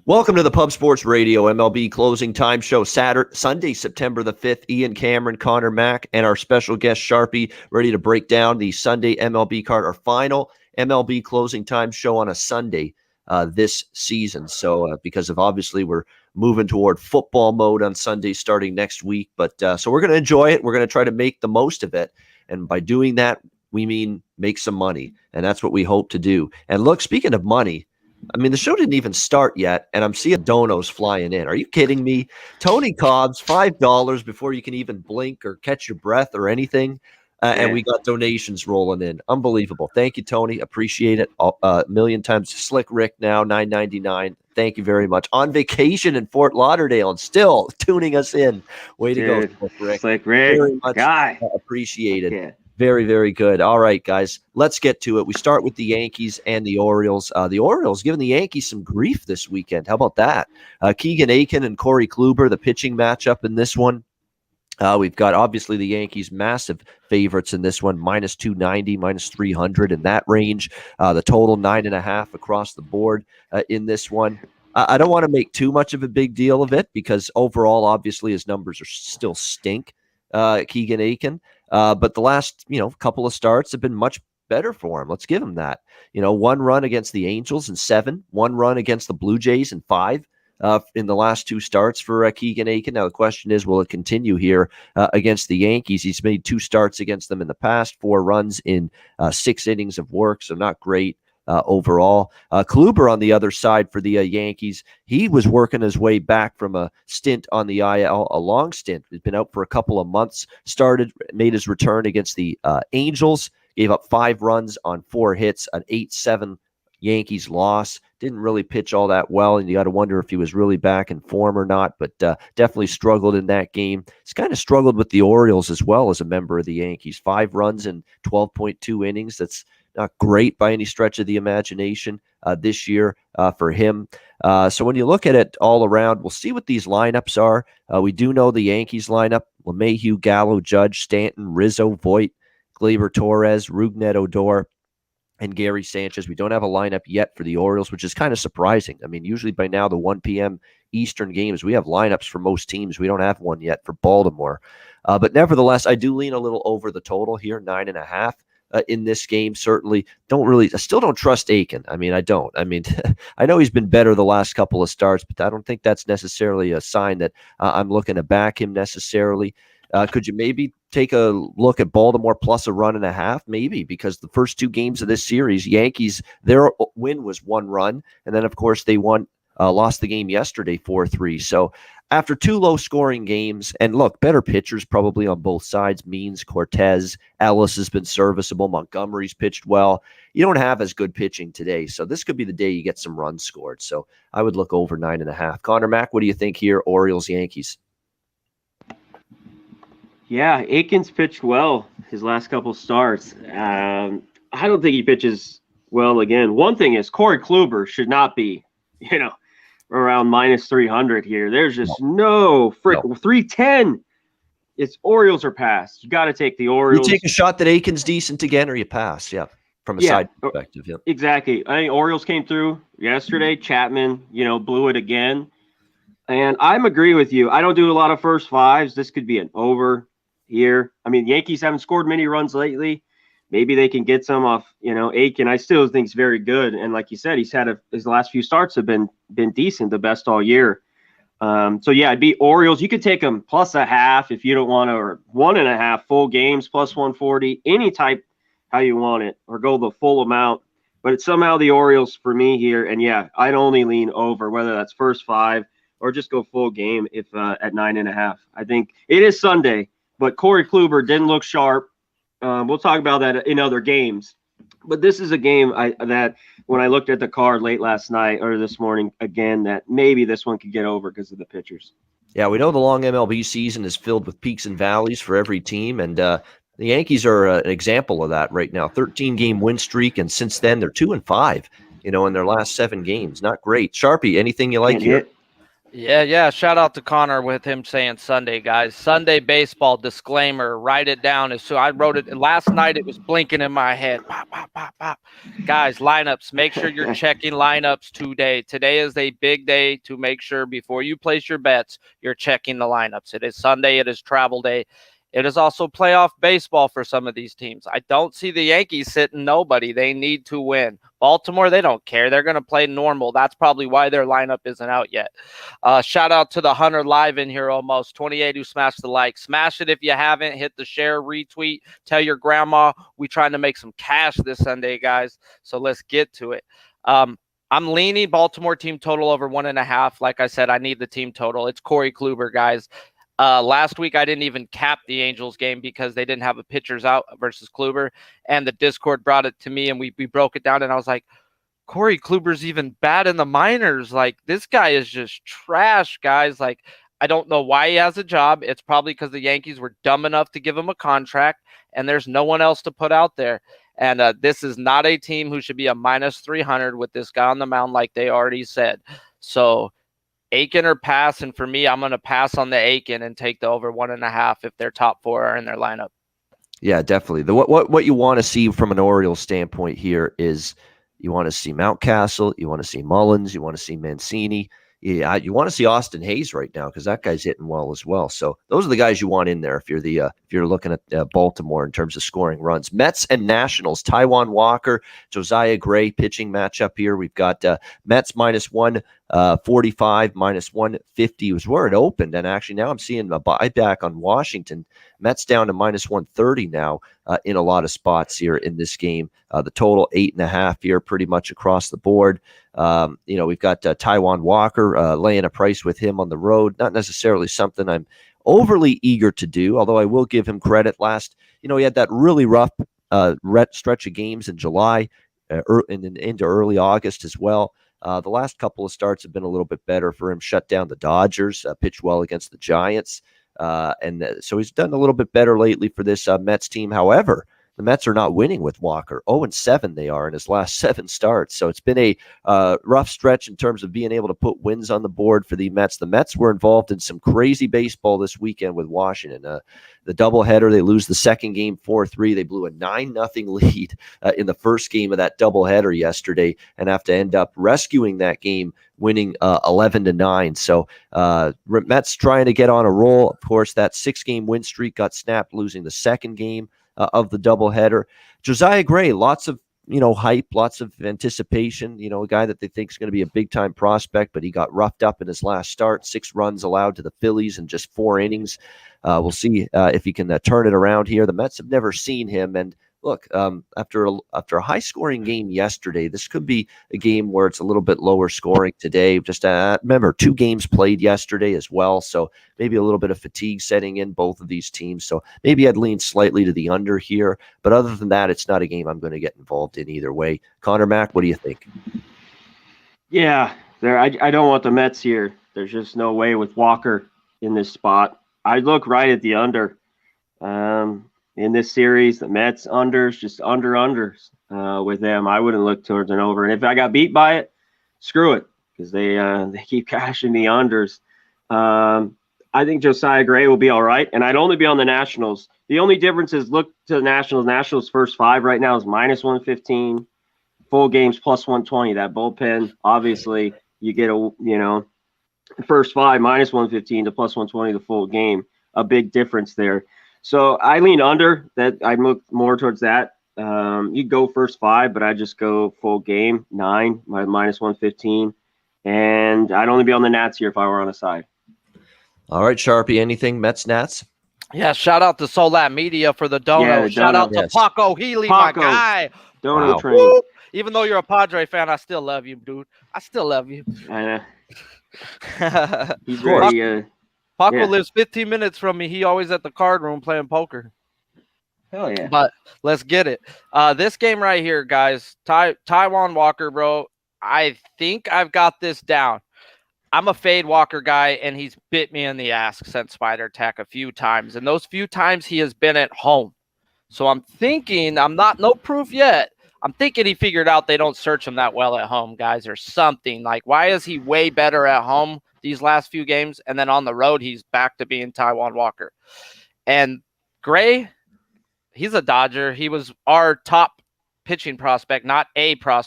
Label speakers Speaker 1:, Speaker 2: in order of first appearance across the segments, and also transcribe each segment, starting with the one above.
Speaker 1: Welcome to the Pub Sports Radio MLB Closing Time Show, Sunday, September the 5th. Ian Cameron, Conor Mac, and our special guest Sharpie ready to break down the Sunday MLB card, our final MLB Closing Time Show on a Sunday this season. So because of obviously we're moving toward football mode on Sunday starting next week. But so we're going to enjoy it. We're going to try to make the most of it. And by doing that, we mean make some money. And that's what we hope to do. And look, speaking of money, I mean, the show didn't even start yet, and I'm seeing donos flying in. Are you kidding me? Tony Cobb's, $5 before you can even blink or catch your breath or anything. And we got donations rolling in. Unbelievable. Thank you, Tony. Appreciate it a million times. Slick Rick now, $9.99. Thank you very much. On vacation in Fort Lauderdale and still tuning us in. Way to go, Slick Rick.
Speaker 2: Slick Rick.
Speaker 1: Very much
Speaker 2: guy.
Speaker 1: Appreciated.
Speaker 2: Yeah.
Speaker 1: Very, very good. All right, guys, let's get to it. We start with the Yankees and the Orioles. The Orioles giving the Yankees some grief this weekend. How about that? Keegan Aiken and Corey Kluber, the pitching matchup in this one. We've got, obviously, the Yankees massive favorites in this one, minus 290, minus 300 in that range. The total 9.5 across the board in this one. I don't want to make too much of a big deal of it because overall, obviously, his numbers are still stink, Keegan Aiken. But the last, couple of starts have been much better for him. Let's give him that. 1 run against the Angels in 7, 1 run against the Blue Jays in 5 in the last 2 starts for Keegan Aiken. Now, the question is, will it continue here against the Yankees? He's made 2 starts against them in the past, 4 runs in 6 innings of work, so not great. Overall, Kluber on the other side for the Yankees, he was working his way back from a stint on the IL, a long stint. He's been out for a couple of months, made his return against the Angels, gave up 5 runs on 4 hits, an 8-7 Yankees loss. Didn't really pitch all that well, and you got to wonder if he was really back in form or not, but definitely struggled in that game. He's kind of struggled with the Orioles as well as a member of the Yankees. 5 runs in 12.2 innings. That's not great by any stretch of the imagination this year for him. So when you look at it all around, we'll see what these lineups are. We do know the Yankees lineup: LeMahieu, Gallo, Judge, Stanton, Rizzo, Voit, Gleyber Torres, Rougned Odor, and Gary Sanchez. We don't have a lineup yet for the Orioles, which is kind of surprising. I mean, usually by now the 1 p.m. Eastern games, we have lineups for most teams. We don't have one yet for Baltimore. But nevertheless, I do lean a little over the total here, 9.5. In this game, certainly I still don't trust Aiken. I mean, I don't. I mean, I know he's been better the last couple of starts, but I don't think that's necessarily a sign that I'm looking to back him necessarily. Could you maybe take a look at Baltimore plus a 1.5? Maybe, because the first 2 games of this series, Yankees, their win was 1 run. And then, of course, they lost the game yesterday 4-3. So after 2 low-scoring games, and look, better pitchers probably on both sides, Means, Cortez, Ellis has been serviceable, Montgomery's pitched well. You don't have as good pitching today, so this could be the day you get some runs scored. So I would look over 9.5. Conor Mac, what do you think here, Orioles, Yankees?
Speaker 2: Yeah, Aiken's pitched well his last couple starts. I don't think he pitches well again. One thing is Corey Kluber should not be, around minus 300 here. There's just no 310. It's Orioles or pass. You got to take the Orioles.
Speaker 1: You take a shot that Aiken's decent again, or you pass. Yeah, from a side perspective. Yeah,
Speaker 2: exactly. I think Orioles came through yesterday. Chapman, blew it again. And I'm agree with you. I don't do a lot of first fives. This could be an over here. I mean, Yankees haven't scored many runs lately. Maybe they can get some off, Aiken. I still think he's very good. And like you said, he's had his last few starts have been decent, the best all year. So, yeah, it'd be Orioles. You could take them plus a half if you don't want to, or 1.5 full games plus 140, any type how you want it, or go the full amount. But it's somehow the Orioles for me here. And, yeah, I'd only lean over, whether that's first 5 or just go full game if at 9.5. I think it is Sunday, but Corey Kluber didn't look sharp. We'll talk about that in other games. But this is a game that when I looked at the card late last night or this morning again, that maybe this one could get over because of the pitchers.
Speaker 1: Yeah, we know the long MLB season is filled with peaks and valleys for every team, and the Yankees are an example of that right now. 13-game win streak, and since then they're 2-5. In their last 7 games. Not great. Sharpie, anything you like here?
Speaker 3: Yeah. Shout out to Connor with him saying Sunday, guys. Sunday baseball disclaimer. Write it down. So I wrote it last night. It was blinking in my head. Pop, pop, pop, pop. Guys, lineups. Make sure you're checking lineups today. Today is a big day to make sure before you place your bets, you're checking the lineups. It is Sunday. It is travel day. It is also playoff baseball for some of these teams. I don't see the Yankees sitting nobody. They need to win. Baltimore, they don't care. They're going to play normal. That's probably why their lineup isn't out yet. Shout out to the 100 live in here almost. 28 who smashed the like. Smash it if you haven't. Hit the share, retweet. Tell your grandma we trying to make some cash this Sunday, guys. So let's get to it. I'm leaning Baltimore team total over 1.5. Like I said, I need the team total. It's Corey Kluber, guys. Last week, I didn't even cap the Angels game because they didn't have a pitchers out versus Kluber. And the Discord brought it to me, and we broke it down. And I was like, Corey Kluber's even bad in the minors. Like, this guy is just trash, guys. Like, I don't know why he has a job. It's probably because the Yankees were dumb enough to give him a contract, and there's no one else to put out there. And this is not a team who should be a minus 300 with this guy on the mound, like they already said. So, Aiken or pass, and for me, I'm going to pass on the Aiken and take the over 1.5 if their top 4 are in their lineup.
Speaker 1: Yeah, definitely. What you want to see from an Orioles standpoint here is you want to see Mountcastle, you want to see Mullins, you want to see Mancini. Yeah, you want to see Austin Hayes right now because that guy's hitting well as well. So those are the guys you want in there if you're looking at Baltimore in terms of scoring runs. Mets and Nationals. Taijuan Walker, Josiah Gray pitching matchup here. We've got Mets minus 145, minus 150 was where it opened, and actually now I'm seeing a buyback on Washington. Mets down to minus 130 now in a lot of spots here in this game. The total 8.5 here, pretty much across the board. We've got Taijuan Walker laying a price with him on the road. Not necessarily something I'm overly eager to do, although I will give him credit. He had that really rough stretch of games in July and into early August as well. The last couple of starts have been a little bit better for him. Shut down the Dodgers, pitched well against the Giants. So he's done a little bit better lately for this Mets team. However, the Mets are not winning with Walker. 0-7 they are in his last 7 starts. So it's been a rough stretch in terms of being able to put wins on the board for the Mets. The Mets were involved in some crazy baseball this weekend with Washington. The doubleheader, they lose the second game 4-3. They blew a 9-0 lead in the first game of that doubleheader yesterday and have to end up rescuing that game, winning 11-9. So Mets trying to get on a roll. Of course, that 6-game win streak got snapped, losing the second game of the doubleheader. Josiah Gray, lots of hype, lots of anticipation. A guy that they think is going to be a big time prospect, but he got roughed up in his last start. 6 runs allowed to the Phillies in just 4 innings. We'll see if he can turn it around here. The Mets have never seen him, and look, after a high-scoring game yesterday, this could be a game where it's a little bit lower scoring today. Just remember, 2 games played yesterday as well, so maybe a little bit of fatigue setting in both of these teams. So maybe I'd lean slightly to the under here, but other than that, it's not a game I'm going to get involved in either way. Conor Mac, what do you think?
Speaker 2: Yeah, I don't want the Mets here. There's just no way with Walker in this spot. I look right at the under. In this series, the Mets unders, just unders with them. I wouldn't look towards an over. And if I got beat by it, screw it, because they keep cashing the unders. I think Josiah Gray will be all right, and I'd only be on the Nationals. The only difference is look to the Nationals. Nationals first 5 right now is minus 115. Full games plus 120. That bullpen, obviously, you get first 5 minus 115 to plus 120 the full game. A big difference there. So I lean under that. I look more towards that. You go first 5, but I just go full game 9, minus 115, and I'd only be on the Nats here if I were on a side.
Speaker 1: All right, Sharpie, anything Mets Nats?
Speaker 3: Yeah, shout out to Solat Media for the dono.
Speaker 2: Yeah,
Speaker 3: shout out to Paco Healy, my guy.
Speaker 2: Dono train.
Speaker 3: Even though you're a Padre fan, I still love you, dude. I still love you.
Speaker 2: I know. He's ready.
Speaker 3: Paco lives 15 minutes from me. He always at the card room playing poker.
Speaker 2: Hell yeah.
Speaker 3: But let's get it. This game right here, guys. Taijuan Walker, bro. I think I've got this down. I'm a fade Walker guy, and he's bit me in the ass since Spider Attack a few times. And those few times he has been at home. So I'm thinking, no proof yet. I'm thinking he figured out they don't search him that well at home, guys, or something. Like, why is he way better at home these last few games, and then on the road he's back to being Taijuan Walker? And Gray, he's a Dodger. He was our top pitching prospect, not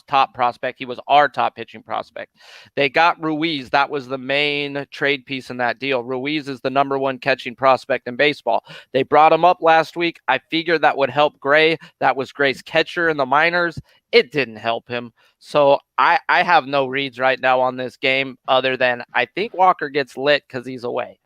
Speaker 3: top prospect. He was our top pitching prospect. They got Ruiz. That was the main trade piece in that deal. Ruiz is the number one catching prospect in baseball. They brought him up last week. I figured that would help Gray. That was Gray's catcher in the minors. It didn't help him. So I have no reads right now on this game other than I think Walker gets lit because he's away.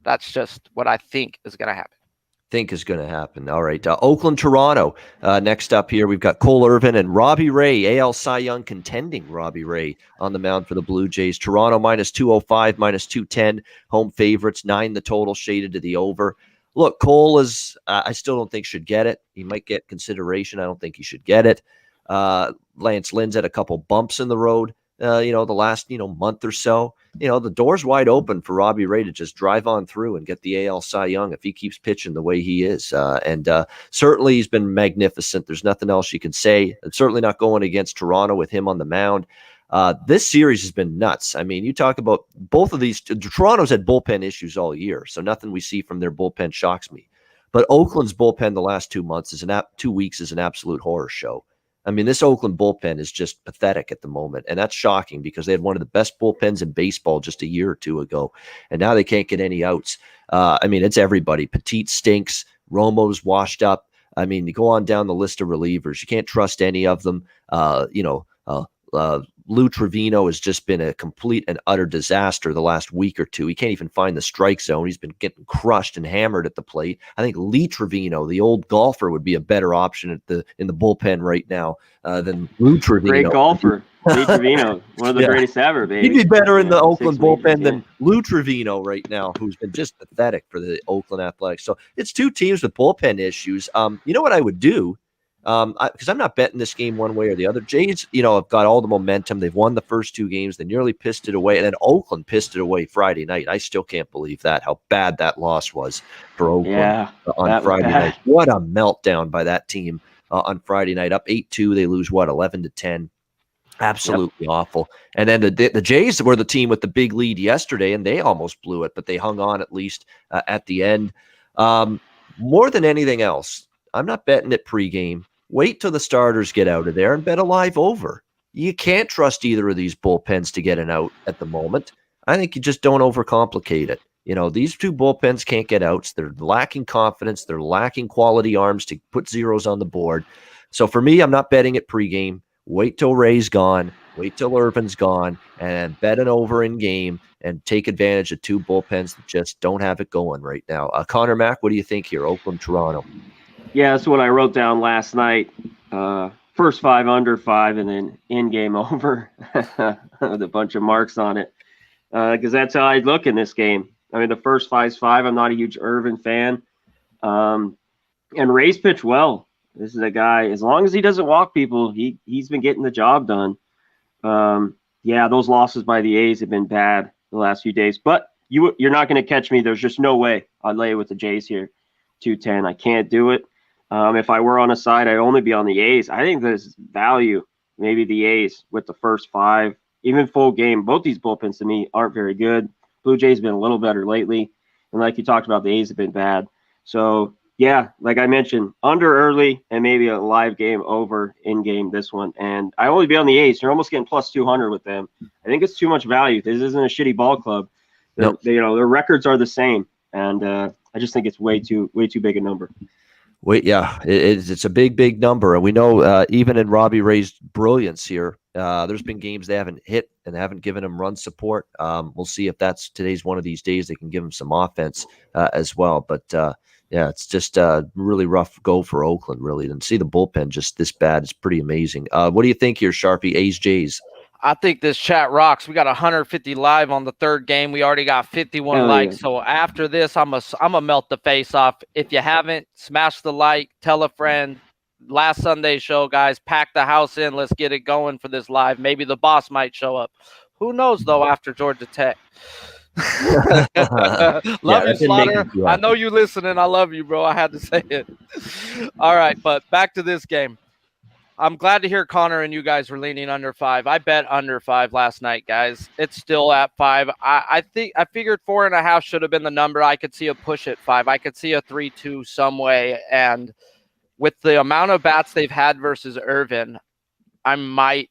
Speaker 3: That's just what I think is going to happen.
Speaker 1: All right. Oakland, Toronto. Next up here, we've got Cole Irvin and Robbie Ray, AL Cy Young contending Robbie Ray on the mound for the Blue Jays. Toronto minus 205, minus 210. Home favorites, 9 the total, shaded to the over. Look, Cole is, I still don't think should get it. He might get consideration. I don't think he should get it. Lance Lynn's had a couple bumps in the road, the last, month or so. The door's wide open for Robbie Ray to just drive on through and get the AL Cy Young if he keeps pitching the way he is. And certainly he's been magnificent. There's nothing else you can say. It's certainly not going against Toronto with him on the mound. This series has been nuts. I mean, you talk about both of these. Toronto's had bullpen issues all year, so nothing we see from their bullpen shocks me. But Oakland's bullpen the last 2 months 2 weeks is an absolute horror show. I mean, this Oakland bullpen is just pathetic at the moment, and that's shocking because they had one of the best bullpens in baseball just a year or two ago, and now they can't get any outs. I mean, it's everybody. Petit stinks. Romo's washed up. I mean, you go on down the list of relievers. You can't trust any of them. Lou Trevino has just been a complete and utter disaster the last week or two. He can't even find the strike zone. He's been getting crushed and hammered at the plate. I think Lee Trevino, the old golfer, would be a better option in the bullpen right now than Lou Trevino.
Speaker 2: Great golfer, Lee Trevino, one of the greatest ever, baby.
Speaker 1: He'd be better in the Oakland bullpen than Lou Trevino right now, who's been just pathetic for the Oakland Athletics. So it's two teams with bullpen issues. You know what I would do? Because I'm not betting this game one way or the other. Jays, have got all the momentum. They've won the first 2 games. They nearly pissed it away. And then Oakland pissed it away Friday night. I still can't believe that, how bad that loss was for Oakland on Friday night. What a meltdown by that team on Friday night. Up 8-2. They lose, 11-10. Absolutely awful. And then the Jays were the team with the big lead yesterday, and they almost blew it, but they hung on at least at the end. More than anything else, I'm not betting it pregame. Wait till the starters get out of there and bet a live over. You can't trust either of these bullpens to get an out at the moment. I think you just don't overcomplicate it. These 2 bullpens can't get outs. They're lacking confidence. They're lacking quality arms to put zeros on the board. So for me, I'm not betting it pregame. Wait till Ray's gone. Wait till Irvin's gone and bet an over in game and take advantage of 2 bullpens that just don't have it going right now. Conor Mac, what do you think here? Oakland, Toronto.
Speaker 2: Yeah, that's what I wrote down last night. First 5 under 5 and then in-game over with a bunch of marks on it. Because that's how I look in this game. I mean, the first 5's 5. I'm not a huge Irvin fan. And Ray's pitched well. This is a guy, as long as he doesn't walk people, he's been getting the job done. Those losses by the A's have been bad the last few days. But you're not going to catch me. There's just no way I'd lay it with the Jays here. 210. I can't do it. If I were on a side, I'd only be on the A's. I think there's value, maybe the A's with the first 5, even full game. Both these bullpens to me aren't very good. Blue Jays have been a little better lately. And like you talked about, the A's have been bad. So, yeah, like I mentioned, under early and maybe a live game over in game this one. And I only be on the A's. You're almost getting plus 200 with them. I think it's too much value. This isn't a shitty ball club.
Speaker 1: Nope.
Speaker 2: Their records are the same. And I just think it's way too big a number.
Speaker 1: It's a big number, and we know even in Robbie Ray's brilliance here, there's been games they haven't hit and haven't given him run support. We'll see if today's one of these days they can give him some offense as well. But it's just a really rough go for Oakland, really, and see the bullpen just this bad is pretty amazing. What do you think here, Sharpie? A's, Jays.
Speaker 3: I think this chat rocks. We got 150 live on the 3rd game. We already got 51 likes. Yeah. So after this, I'm a melt the face off. If you haven't, smash the like, tell a friend. Last Sunday show, guys, pack the house in. Let's get it going for this live. Maybe the boss might show up. Who knows, though, after Georgia Tech. Love you, Slaughter. I know you listening. I love you, bro. I had to say it. All right, but back to this game. I'm glad to hear Connor and you guys were leaning under 5. I bet under 5 last night, guys. It's still at 5. I figured 4.5 should have been the number. I could see a push at 5. I could see a 3-2 some way. And with the amount of bats they've had versus Irvin, I might,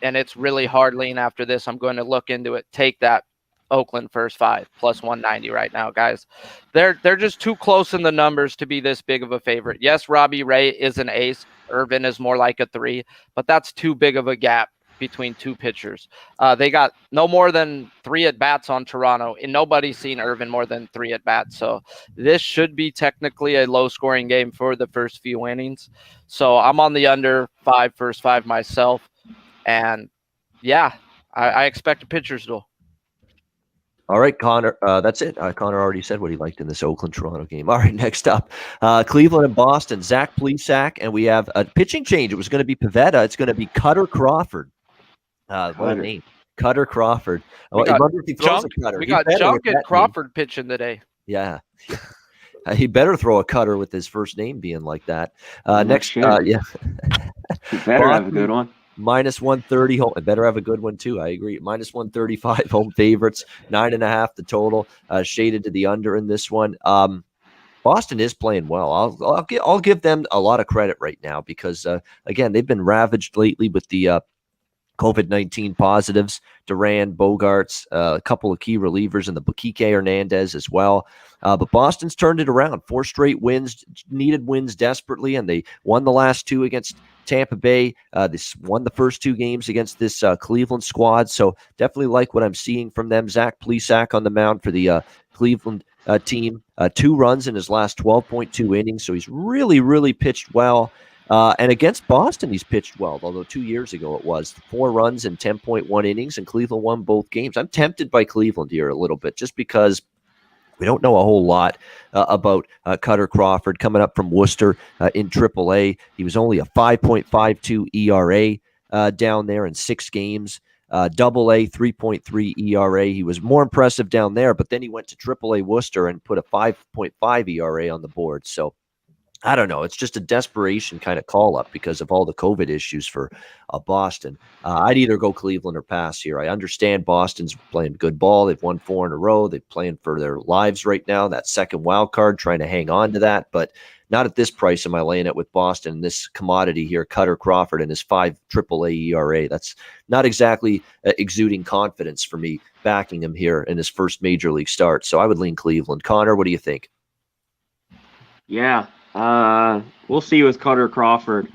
Speaker 3: and it's really hard lean after this. I'm going to look into it. Take that Oakland first 5 plus 190 right now, guys. They're just too close in the numbers to be this big of a favorite. Yes, Robbie Ray is an ace. Irvin is more like a 3, but that's too big of a gap between two pitchers. They got no more than 3 at-bats on Toronto, and nobody's seen Irvin more than 3 at-bats. So this should be technically a low-scoring game for the first few innings. So I'm on the under 5, first 5 myself. And, yeah, I expect a pitcher's duel.
Speaker 1: All right, Connor. That's it. Connor already said what he liked in this Oakland-Toronto game. All right, next up, Cleveland and Boston. Zach Plesac, and we have a pitching change. It was going to be Pivetta. It's going to be Cutter Crawford. What a name. Cutter Crawford. I wonder if he throws a cutter.
Speaker 3: We got Junk and Crawford pitching today.
Speaker 1: Yeah. He better throw a cutter with his first name being like that. Next, yeah.
Speaker 2: He better have a good one.
Speaker 1: Minus 130 home. Better have a good one too. I agree. Minus 135 home favorites. 9.5 the total. Shaded to the under in this one. Boston is playing well. I'll give them a lot of credit right now because again they've been ravaged lately with the COVID-19 positives. Duran, Bogarts, a couple of key relievers, and the Kike Hernandez as well. But Boston's turned it around. 4 straight wins, needed wins desperately, and they won the last 2 against Tampa Bay. They won the first 2 games against this Cleveland squad. So definitely like what I'm seeing from them. Zach Plesac on the mound for the Cleveland team. 2 runs in his last 12.2 innings. So he's really, really pitched well. And against Boston, he's pitched well, although 2 years ago it was 4 runs in 10.1 innings, and Cleveland won both games. I'm tempted by Cleveland here a little bit just because we don't know a whole lot about Cutter Crawford coming up from Worcester in AAA. He was only a 5.52 ERA down there in 6 games. AA 3.3 ERA. He was more impressive down there, but then he went to AAA Worcester and put a 5.5 ERA on the board. So I don't know. It's just a desperation kind of call up because of all the COVID issues for Boston. I'd either go Cleveland or pass here. I understand Boston's playing good ball. They've won 4 in a row. They're playing for their lives right now. That second wild card, trying to hang on to that, but not at this price am I laying it with Boston. This commodity here, Cutter Crawford and his 5 AAA ERA. That's not exactly exuding confidence for me backing him here in his first major league start. So I would lean Cleveland. Connor, what do you think?
Speaker 2: Yeah. We'll see with Cutter Crawford.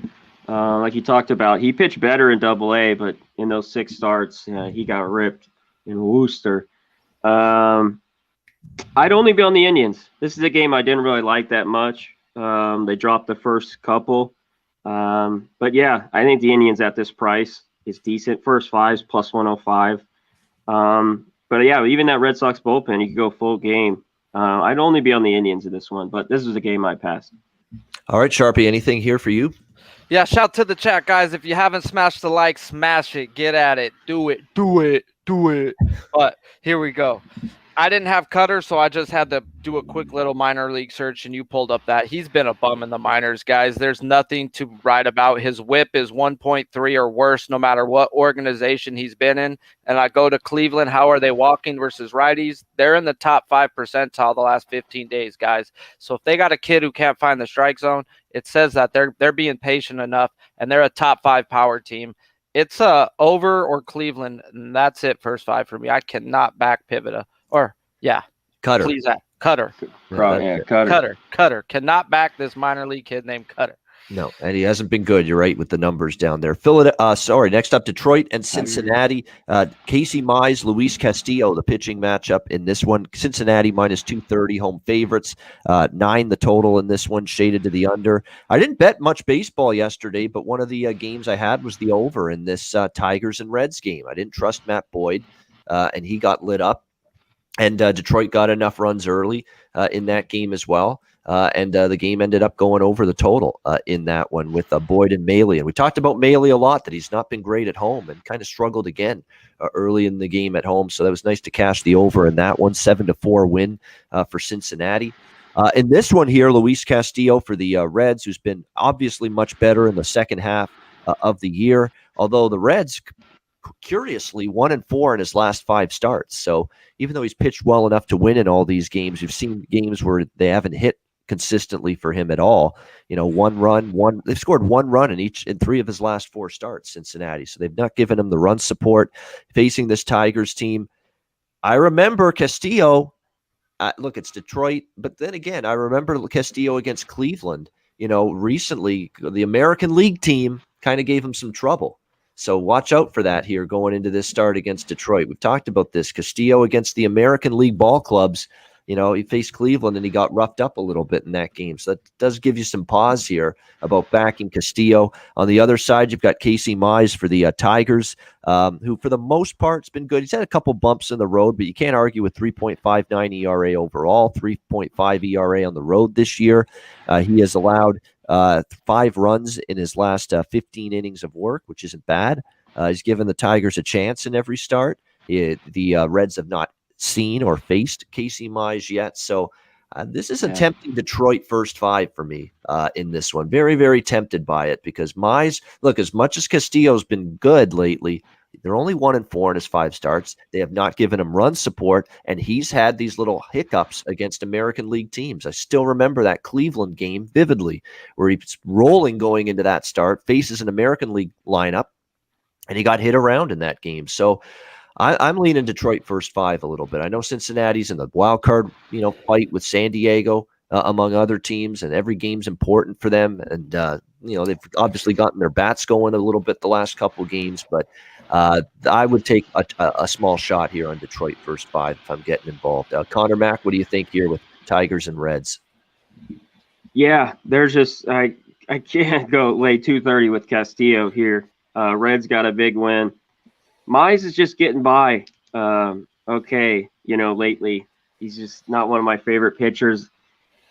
Speaker 2: Like you talked about, he pitched better in AA, but in those 6 starts, he got ripped in Worcester. I'd only be on the Indians. This is a game I didn't really like that much. They dropped the first couple. But yeah, I think the Indians at this price is decent. First 5s plus 105. But yeah, even that Red Sox bullpen, you could go full game. I'd only be on the Indians in this one, but this is a game I passed.
Speaker 1: All right, Sharpie, anything here for you?
Speaker 3: Yeah, shout to the chat, guys. If you haven't smashed the like, smash it. Get at it. Do it. But here we go. I didn't have Cutter, so I just had to do a quick little minor league search, and you pulled up that. He's been a bum in the minors, guys. There's nothing to write about. His whip is 1.3 or worse no matter what organization he's been in. And I go to Cleveland. How are they walking versus righties? They're in the top 5 percentile the last 15 days, guys. So if they got a kid who can't find the strike zone, it says that they're being patient enough, and they're a top 5 power team. It's over or Cleveland, and that's it, first 5 for me. I cannot back Pivetta. Or, yeah.
Speaker 1: Cutter.
Speaker 3: Please, Cutter. Cutter. Cannot back this minor league kid named Cutter.
Speaker 1: No, and he hasn't been good. You're right with the numbers down there. Next up, Detroit and Cincinnati. Casey Mize, Luis Castillo, the pitching matchup in this one. Cincinnati minus 230 home favorites. 9 the total in this one, shaded to the under. I didn't bet much baseball yesterday, but one of the games I had was the over in this Tigers and Reds game. I didn't trust Matt Boyd, and he got lit up. And Detroit got enough runs early in that game as well. And the game ended up going over the total in that one with Boyd and Maley. And we talked about Maley a lot, that he's not been great at home and kind of struggled again early in the game at home. So that was nice to cash the over in that one. 7-4 win for Cincinnati. In this one here, Luis Castillo for the Reds, who's been obviously much better in the second half of the year. Although the Reds, curiously, 1-4 in his last 5 starts. So even though he's pitched well enough to win in all these games, you've seen games where they haven't hit consistently for him at all. They've scored 1 run in 3 of his last 4 starts, Cincinnati. So they've not given him the run support facing this Tigers team. I remember Castillo. Look, it's Detroit, but then again, I remember Castillo against Cleveland. Recently, the American League team kind of gave him some trouble. So watch out for that here going into this start against Detroit. We've talked about this. Castillo against the American League ball clubs. He faced Cleveland and he got roughed up a little bit in that game. So that does give you some pause here about backing Castillo. On the other side, you've got Casey Mize for the Tigers, who for the most part has been good. He's had a couple bumps in the road, but you can't argue with 3.59 ERA overall, 3.5 ERA on the road this year. He has allowed 5 runs in his last 15 innings of work, which isn't bad. He's given the Tigers a chance in every start. The Reds have not seen or faced Casey Mize yet. So this is a tempting Detroit first 5 for me in this one. Very, very tempted by it because Mize, look, as much as Castillo's been good lately, they're only 1-4 in his 5 starts. They have not given him run support, and he's had these little hiccups against American League teams. I still remember that Cleveland game vividly, where he's rolling going into that start, faces an American League lineup, and he got hit around in that game. So I'm leaning Detroit first 5 a little bit. I know Cincinnati's in the wild card, fight with San Diego, among other teams, and every game's important for them. And they've obviously gotten their bats going a little bit the last couple games, but I would take a small shot here on Detroit first 5 if I'm getting involved. Conor Mac, what do you think here with Tigers and Reds?
Speaker 2: Yeah, there's just I can't go lay 230 with Castillo here. Reds got a big win. Mize is just getting by. Lately. He's just not one of my favorite pitchers.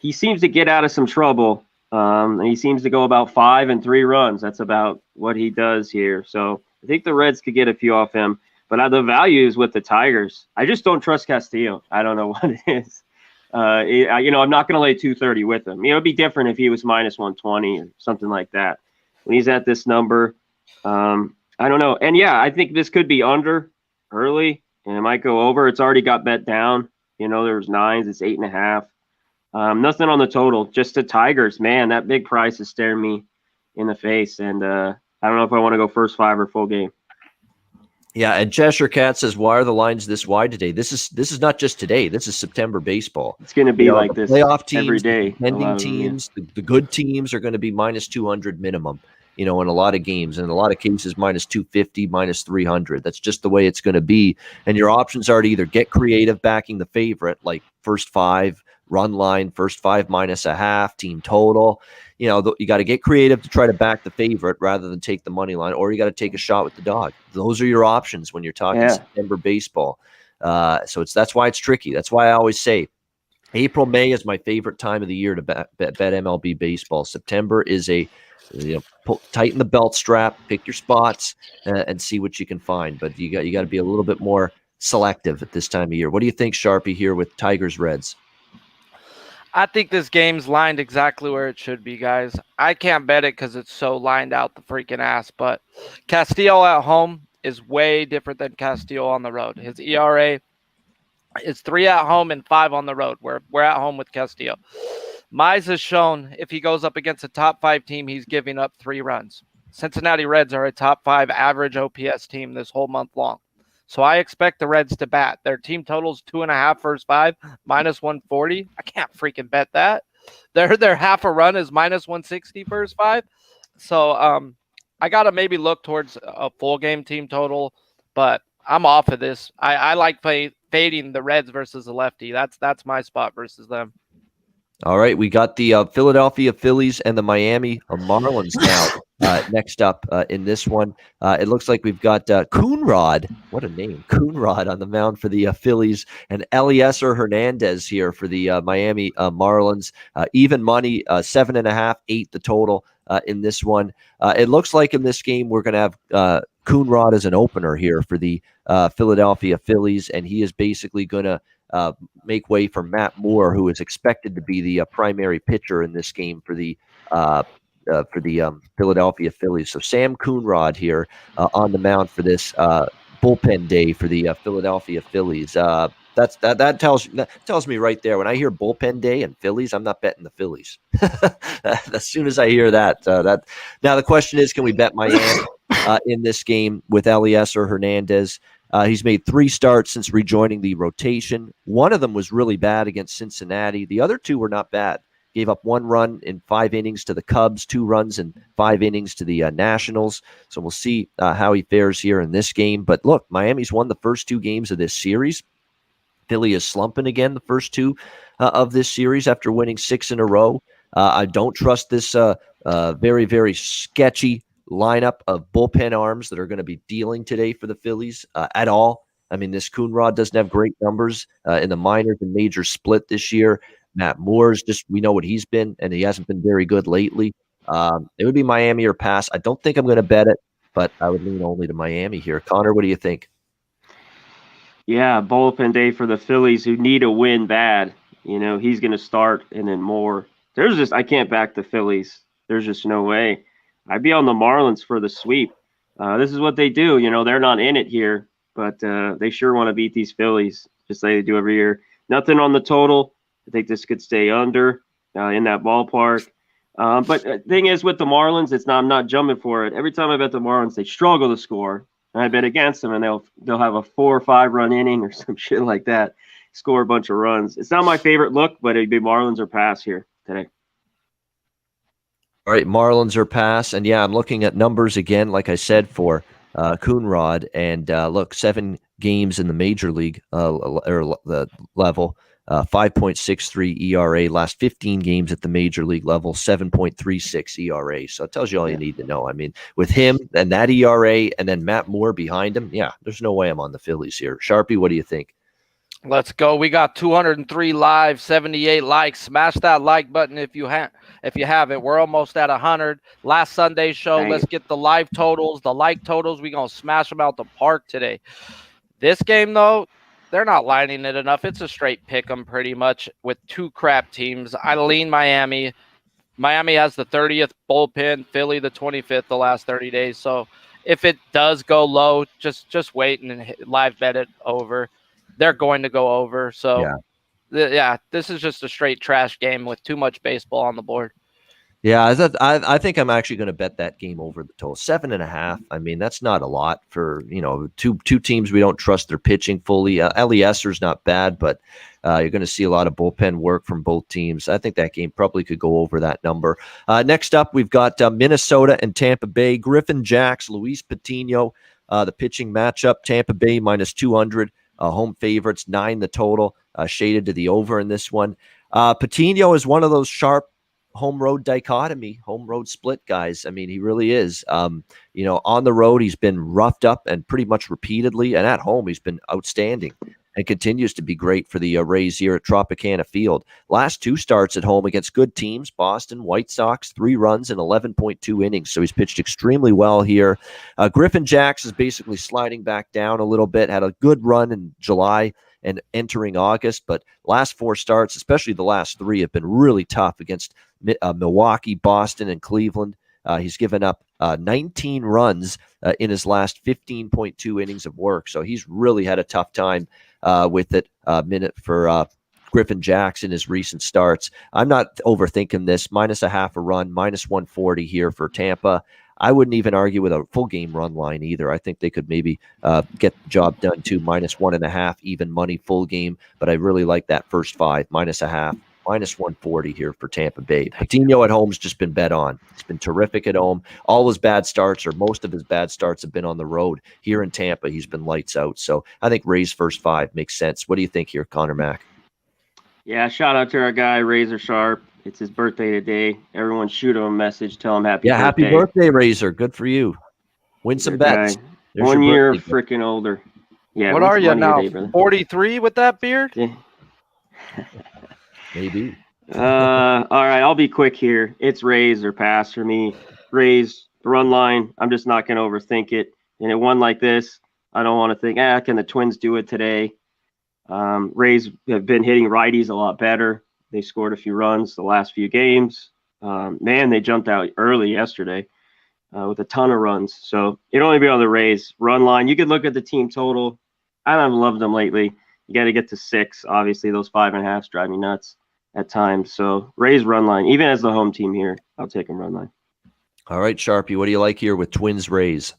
Speaker 2: He seems to get out of some trouble. And he seems to go about 5 and 3 runs. That's about what he does here. So I think the Reds could get a few off him. But the value is with the Tigers. I just don't trust Castillo. I don't know what it is. I'm not going to lay 230 with him. It'd be different if he was minus 120 or something like that. When he's at this number, I don't know. And I think this could be under early, and it might go over. It's already got bet down. There was 9s. It's 8.5. Nothing on the total. Just the Tigers. Man, that big price is staring me in the face. And I don't know if I want to go first 5 or full game.
Speaker 1: Yeah, and Cheshire Cat says, "Why are the lines this wide today?" This is not just today. This is September baseball.
Speaker 2: It's going to be like this
Speaker 1: playoff teams,
Speaker 2: every day.
Speaker 1: Pending teams, the good teams are going to be minus 200 minimum. In a lot of games, in a lot of cases, minus 250, minus 300. That's just the way it's going to be. And your options are to either get creative backing the favorite, like first 5, run line, first 5 minus a half, team total. You got to get creative to try to back the favorite rather than take the money line, or you got to take a shot with the dog. Those are your options when you're talking September baseball. That's why it's tricky. That's why I always say April, May is my favorite time of the year to bet MLB baseball. September is tighten the belt strap, pick your spots, and see what you can find. But you got to be a little bit more selective at this time of year. What do you think, Sharpie, here with Tigers Reds?
Speaker 3: I think this game's lined exactly where it should be, guys. I can't bet it because it's so lined out the freaking ass. But Castillo at home is way different than Castillo on the road. His ERA is 3 at home and 5 on the road. We're at home with Castillo. Mize has shown if he goes up against a top 5 team, he's giving up 3 runs. Cincinnati Reds are a top 5 average OPS team this whole month long. So I expect the Reds to bat. Their team total's 2.5 first 5, minus 140. I can't freaking bet that. Their half a run is minus 160 first 5. So I got to maybe look towards a full game team total, but I'm off of this. I like fading the Reds versus the lefty. That's my spot versus them.
Speaker 1: All right, we got the Philadelphia Phillies and the Miami Marlins now next up in this one. It looks like we've got Coonrod, what a name, Coonrod on the mound for the Phillies, and Eliezer Hernandez here for the Miami Marlins. Even money, 7.5, 8 the total in this one. It looks like in this game we're going to have Coonrod as an opener here for the Philadelphia Phillies, and he is basically going to make way for Matt Moore, who is expected to be the primary pitcher in this game for the for the Philadelphia Phillies. So Sam Coonrod here on the mound for this bullpen day for the Philadelphia Phillies. That tells me right there when I hear bullpen day and Phillies, I'm not betting the Phillies. As soon as I hear that. Now the question is, can we bet Miami in this game with Elias or Hernandez? He's made 3 starts since rejoining the rotation. One of them was really bad against Cincinnati. The other 2 were not bad. Gave up 1 run in 5 innings to the Cubs, 2 runs in 5 innings to the Nationals. So we'll see how he fares here in this game. But look, Miami's won the first 2 games of this series. Philly is slumping again the first 2 of this series after winning 6 in a row. I don't trust this very, very sketchy lineup of bullpen arms that are going to be dealing today for the Phillies at all. I mean, this Coonrod doesn't have great numbers in the minors and major split this year. Matt Moore's we know what he's been, and he hasn't been very good lately. It would be Miami or pass. I don't think I'm going to bet it, but I would lean only to Miami here. Connor, what do you think?
Speaker 2: Yeah, bullpen day for the Phillies who need a win bad. He's going to start, and then Moore. I can't back the Phillies. There's just no way. I'd be on the Marlins for the sweep. This is what they do. They're not in it here, but they sure want to beat these Phillies, just like they do every year. Nothing on the total. I think this could stay under in that ballpark. But the thing is, with the Marlins, I'm not jumping for it. Every time I bet the Marlins, they struggle to score. And I bet against them, and they'll have a 4 or 5 run inning or some shit like that, score a bunch of runs. It's not my favorite look, but it'd be Marlins or pass here today.
Speaker 1: All right, Marlins or pass. And yeah, I'm looking at numbers again, like I said, for Coonrod. And look, 7 games in the major league or the level, 5.63 ERA. Last 15 games at the major league level, 7.36 ERA. So it tells you all you need to know. I mean, with him and that ERA and then Matt Moore behind him, yeah, there's no way I'm on the Phillies here. Sharpie, what do you think?
Speaker 3: Let's go. We got 203 live, 78 likes. Smash that like button if you have it. We're almost at 100. Last Sunday's show, let's get the live totals, the like totals. We're going to smash them out the park today. This game, though, they're not lining it enough. It's a straight pick 'em pretty much with 2 crap teams. I lean Miami. Miami has the 30th bullpen, Philly the 25th the last 30 days. So if it does go low, just wait and live bet it over. They're going to go over. So, yeah, this is just a straight trash game with too much baseball on the board.
Speaker 1: Yeah, I think I'm actually going to bet that game over the total 7.5. I mean, that's not a lot for two teams we don't trust their pitching fully. Elieser's not bad, but you're going to see a lot of bullpen work from both teams. I think that game probably could go over that number. Next up, we've got Minnesota and Tampa Bay. Griffin Jacks, Luis Patino, the pitching matchup. Tampa Bay minus 200, home favorites, 9 the total, shaded to the over in this one. Patino is one of those sharp home road dichotomy, home road split guys. I mean, he really is. On the road, he's been roughed up and pretty much repeatedly, and at home, he's been outstanding and continues to be great for the Rays here at Tropicana Field. Last 2 starts at home against good teams, Boston, White Sox, 3 runs in 11.2 innings. So he's pitched extremely well here. Griffin Jacks is basically sliding back down a little bit, had a good run in July and entering August, but last 4 starts, especially the last 3, have been really tough against Milwaukee, Boston, and Cleveland. He's given up 19 runs in his last 15.2 innings of work, so he's really had a tough time with it. Minute for Griffin Jacks in his recent starts. I'm not overthinking this. Minus a half a run, minus 140 here for Tampa. I wouldn't even argue with a full game run line either. I think they could maybe get the job done too. Minus 1.5, even money full game. But I really like that first 5, minus a half, minus 140 here for Tampa Bay. Patino at home's just been bet on. It's been terrific at home. All his bad starts, or most of his bad starts, have been on the road. Here in Tampa, he's been lights out. So I think Ray's first 5 makes sense. What do you think here, Conor Mac?
Speaker 2: Yeah, shout out to our guy, Razor Sharp. It's his birthday today. Everyone shoot him a message. Tell him happy birthday.
Speaker 1: Yeah, happy birthday, Razor. Good for you. Win some bets.
Speaker 2: 1 year freaking older. Yeah.
Speaker 3: What are you now? 43 with that beard?
Speaker 2: Yeah.
Speaker 1: Maybe.
Speaker 2: All right, I'll be quick here. It's Rays or pass for me. Rays, run line. I'm just not going to overthink it. And at one like this, I don't want to think, can the Twins do it today? Rays have been hitting righties a lot better. They scored a few runs the last few games. Man, they jumped out early yesterday with a ton of runs. So it'd only be on the Rays run line. You could look at the team total. I haven't loved them lately. You got to get to 6. Obviously, those 5.5s drive me nuts at times. So Rays run line, even as the home team here, I'll take them run line.
Speaker 1: All right, Sharpie, what do you like here with Twins Rays?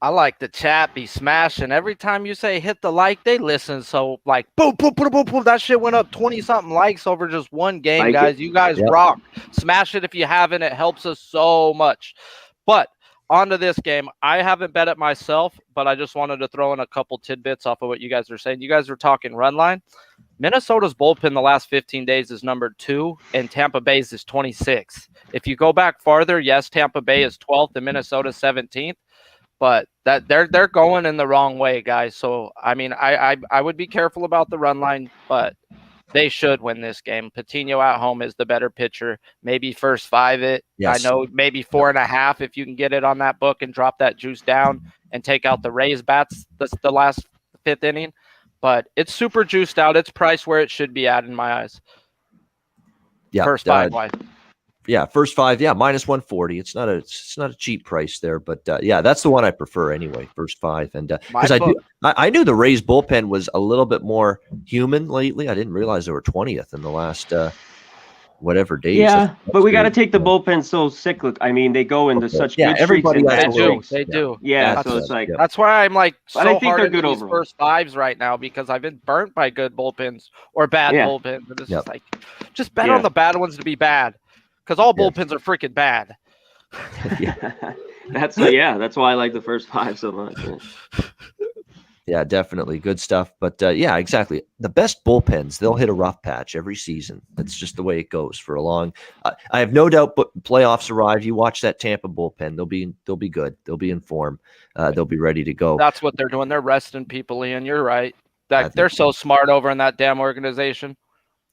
Speaker 3: I like the chat be smashing. Every time you say hit the like, they listen. So like boom, boom, boom, boom, boom. That shit went up 20-something likes over just one game,
Speaker 2: Like
Speaker 3: guys.
Speaker 2: it.
Speaker 3: You guys
Speaker 1: Yep.
Speaker 3: rock. Smash it if you haven't. It helps us so much. But on to this game. I haven't bet it myself, but I just wanted to throw in a couple tidbits off of what you guys are saying. You guys are talking run line. Minnesota's bullpen the last 15 days is number 2, and Tampa Bay's is 26. If you go back farther, yes, Tampa Bay is 12th and Minnesota 17th. But that they're going in the wrong way, guys. So I mean, I would be careful about the run line, but they should win this game. Patino at home is the better pitcher. Maybe first 5 it.
Speaker 1: Yes.
Speaker 3: I know maybe 4.5 if you can get it on that book and drop that juice down and take out the Rays bats the last 5th inning. But it's super juiced out. It's priced where it should be at in my eyes.
Speaker 1: Yeah,
Speaker 3: First 5 wide.
Speaker 1: Yeah, first 5, yeah, minus 140. It's not a cheap price there, but yeah, that's the one I prefer anyway. First 5, and because I knew the Rays bullpen was a little bit more human lately. I didn't realize they were 20th in the last whatever days.
Speaker 2: Yeah, but we got to take the bullpen so cyclical. I mean, they go into such good
Speaker 1: everybody
Speaker 2: streaks
Speaker 1: has
Speaker 2: and
Speaker 1: to
Speaker 2: bad
Speaker 1: wait.
Speaker 2: streaks.
Speaker 3: They do.
Speaker 2: Yeah,
Speaker 3: That's
Speaker 2: so it's like
Speaker 3: That's why I'm like
Speaker 2: But I
Speaker 3: so
Speaker 2: think
Speaker 3: hard
Speaker 2: they're
Speaker 3: into
Speaker 2: good
Speaker 3: these
Speaker 2: overall.
Speaker 3: first 5s right now because I've been burnt by good bullpens or bad bullpens. And it's just like, just bet on the bad ones to be bad because all bullpens are freaking bad.
Speaker 2: That's why I like the first 5 so much.
Speaker 1: Yeah, definitely good stuff. But yeah, exactly. The best bullpens, they'll hit a rough patch every season. That's just the way it goes for a long. I have no doubt. But playoffs arrive. You watch that Tampa bullpen; they'll be good. They'll be in form. They'll be ready to go.
Speaker 3: That's what they're doing. They're resting people, Ian. You're right. They're so smart over in that damn organization.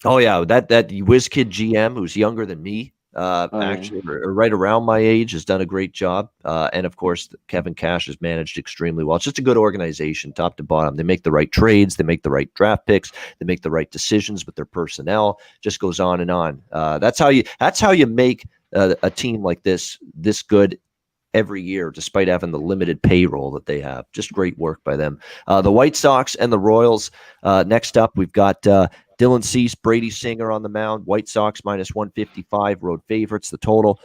Speaker 1: Oh yeah, that whiz kid GM who's younger than me. Actually, or right around my age, has done a great job. And of course, Kevin Cash has managed extremely well. It's just a good organization, top to bottom. They make the right trades, they make the right draft picks, they make the right decisions with their personnel. Just goes on and on. That's how you make a team like this good every year, despite having the limited payroll that they have. Just great work by them. The White Sox and the Royals. Next up, we've got Dylan Cease, Brady Singer on the mound. White Sox minus 155, road favorites. The total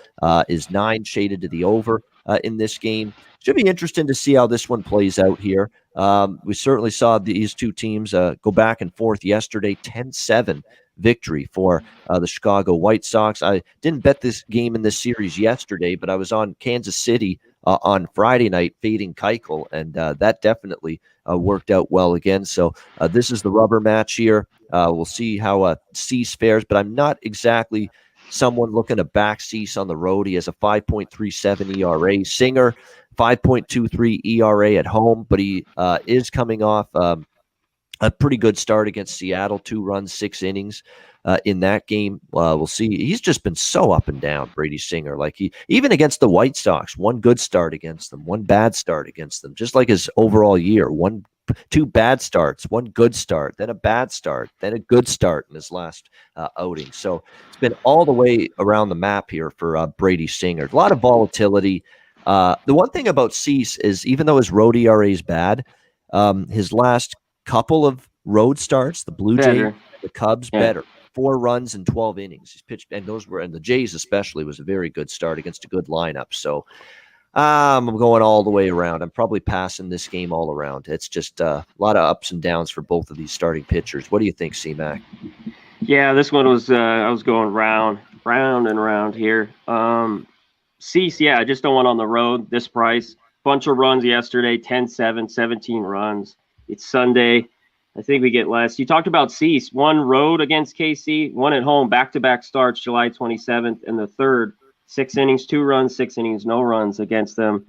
Speaker 1: is 9, shaded to the over in this game. Should be interesting to see how this one plays out here. We certainly saw these two teams go back and forth yesterday, 10-7 victory for the Chicago White Sox. I didn't bet this game in this series yesterday, but I was on Kansas City on Friday night fading Keuchel, and that definitely worked out well again. So this is the rubber match here. We'll see how Cease fares, but I'm not exactly someone looking to back Cease on the road. He has a 5.37 ERA. Singer, 5.23 ERA at home, but he is coming off a pretty good start against Seattle, 2 runs, 6 innings in that game. We'll see. He's just been so up and down, Brady Singer. Like even against the White Sox, 1 good start against them, 1 bad start against them, just like his overall year. 2 bad starts, 1 good start, then a bad start, then a good start in his last outing. So it's been all the way around the map here for Brady Singer. A lot of volatility. The one thing about Cease is even though his road ERA is bad, his last couple of road starts, the Blue Jays, the Cubs, better. 4 runs in 12 innings. He's pitched, and the Jays especially was a very good start against a good lineup. So I'm going all the way around. I'm probably passing this game all around. It's just a lot of ups and downs for both of these starting pitchers. What do you think, C-Mac?
Speaker 2: Yeah, this one was I was going round and round here. Cease, I just don't want on the road this price. Bunch of runs yesterday, 10-7, 17 runs. It's Sunday. I think we get less. You talked about Cease. 1 road against KC, 1 at home, back-to-back starts July 27th, and the third, 6 innings, 2 runs, 6 innings, no runs against them.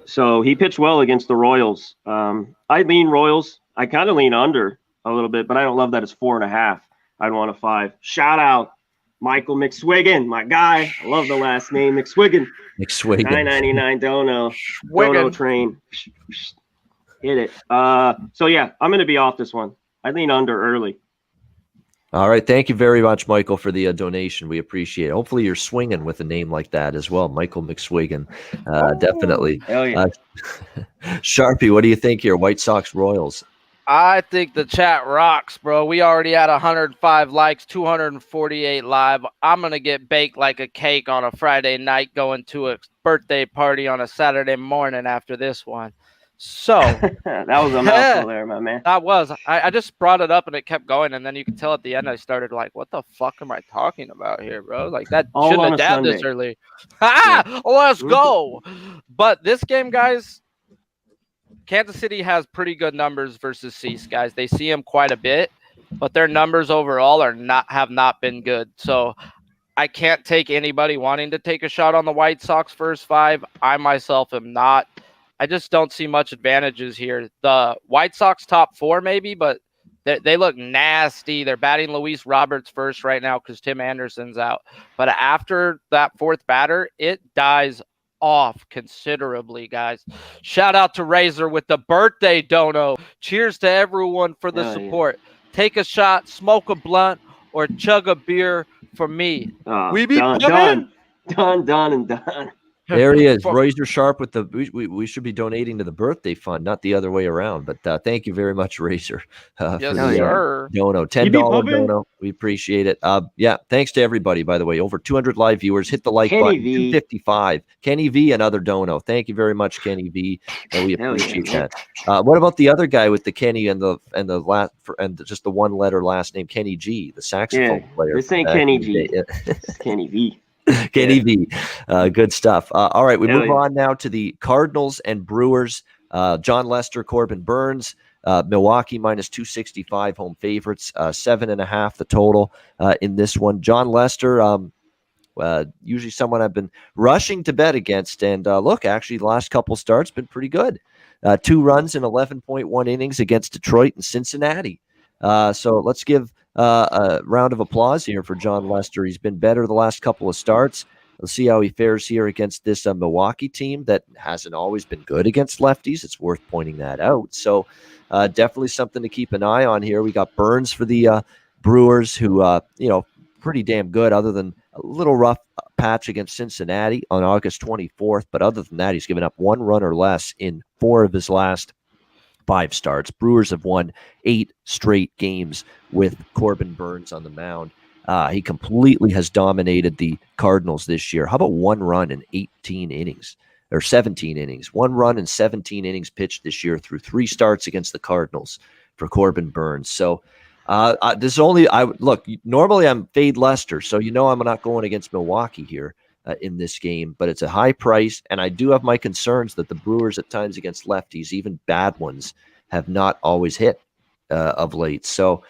Speaker 2: So he pitched well against the Royals. I lean Royals. I kind of lean under a little bit, but I don't love that it's 4.5. I'd want a 5. Shout out Michael McSwiggan, my guy. I love the last name, McSwiggan.
Speaker 1: McSwiggan.
Speaker 2: 999 Dono train. Hit it. So yeah, I'm going to be off this one. I lean under early.
Speaker 1: All right. Thank you very much, Michael, for the donation. We appreciate it. Hopefully you're swinging with a name like that as well. Michael McSwigan. Definitely.
Speaker 2: Hell yeah.
Speaker 1: Sharpie, what do you think here? White Sox Royals.
Speaker 3: I think the chat rocks, bro. We already had 105 likes, 248 live. I'm going to get baked like a cake on a Friday night going to a birthday party on a Saturday morning after this one. So
Speaker 2: that was a mouthful there, my man.
Speaker 3: that was. I just brought it up and it kept going. And then you could tell at the end I started like, what the fuck am I talking about here, bro? Like that
Speaker 2: All
Speaker 3: shouldn't
Speaker 2: on
Speaker 3: have
Speaker 2: a
Speaker 3: dabbed this
Speaker 2: Sunday.
Speaker 3: early. Ha! Let's go. But this game, guys, Kansas City has pretty good numbers versus Cease, guys. They see him quite a bit, but their numbers overall have not been good. So I can't take anybody wanting to take a shot on the White Sox first five. I myself am not. I just don't see much advantages here. The White Sox top four maybe, but they look nasty. They're batting Luis Roberts first right now because Tim Anderson's out. But after that fourth batter, it dies off considerably, guys. Shout out to Razor with the birthday dono. Cheers to everyone for the support. Yeah. Take a shot, smoke a blunt, or chug a beer for me.
Speaker 2: We be done.
Speaker 1: There he is, Razor Sharp with the. We should be donating to the birthday fund, not the other way around. But thank you very much, Razor,
Speaker 3: yes,
Speaker 1: for the dono. $10 dono. We appreciate it. Yeah, thanks to everybody. By the way, over 200 live viewers. Hit the like button. 255. Kenny V, another dono. Thank you very much, Kenny V. We appreciate that. What about the other guy with the Kenny and the last and just the one letter last name, Kenny G, the saxophone player?
Speaker 2: This ain't Kenny G. It's Kenny V.
Speaker 1: Kenny V. Good stuff. All right, we move on now to the Cardinals and Brewers. John Lester, Corbin Burns, Milwaukee minus 265 home favorites, 7.5 the total in this one. John Lester, usually someone I've been rushing to bet against, and look, actually the last couple starts been pretty good. 2 runs in 11.1 innings against Detroit and Cincinnati. So let's give a round of applause here for John Lester. He's been better the last couple of starts. Let's see how he fares here against this Milwaukee team that hasn't always been good against lefties. It's worth pointing that out. So definitely something to keep an eye on here. We got Burns for the Brewers, who, pretty damn good other than a little rough patch against Cincinnati on August 24th. But other than that, he's given up 1 run or less in 4 of his last 5 starts. Brewers have won 8 straight games with Corbin Burns on the mound. He completely has dominated the Cardinals this year. How about 1 run in 18 innings or 17 innings? 1 run in 17 innings pitched this year through 3 starts against the Cardinals for Corbin Burns. So normally I'm fade Lester, so I'm not going against Milwaukee here in this game, but it's a high price, and I do have my concerns that the Brewers at times against lefties, even bad ones, have not always hit of late. So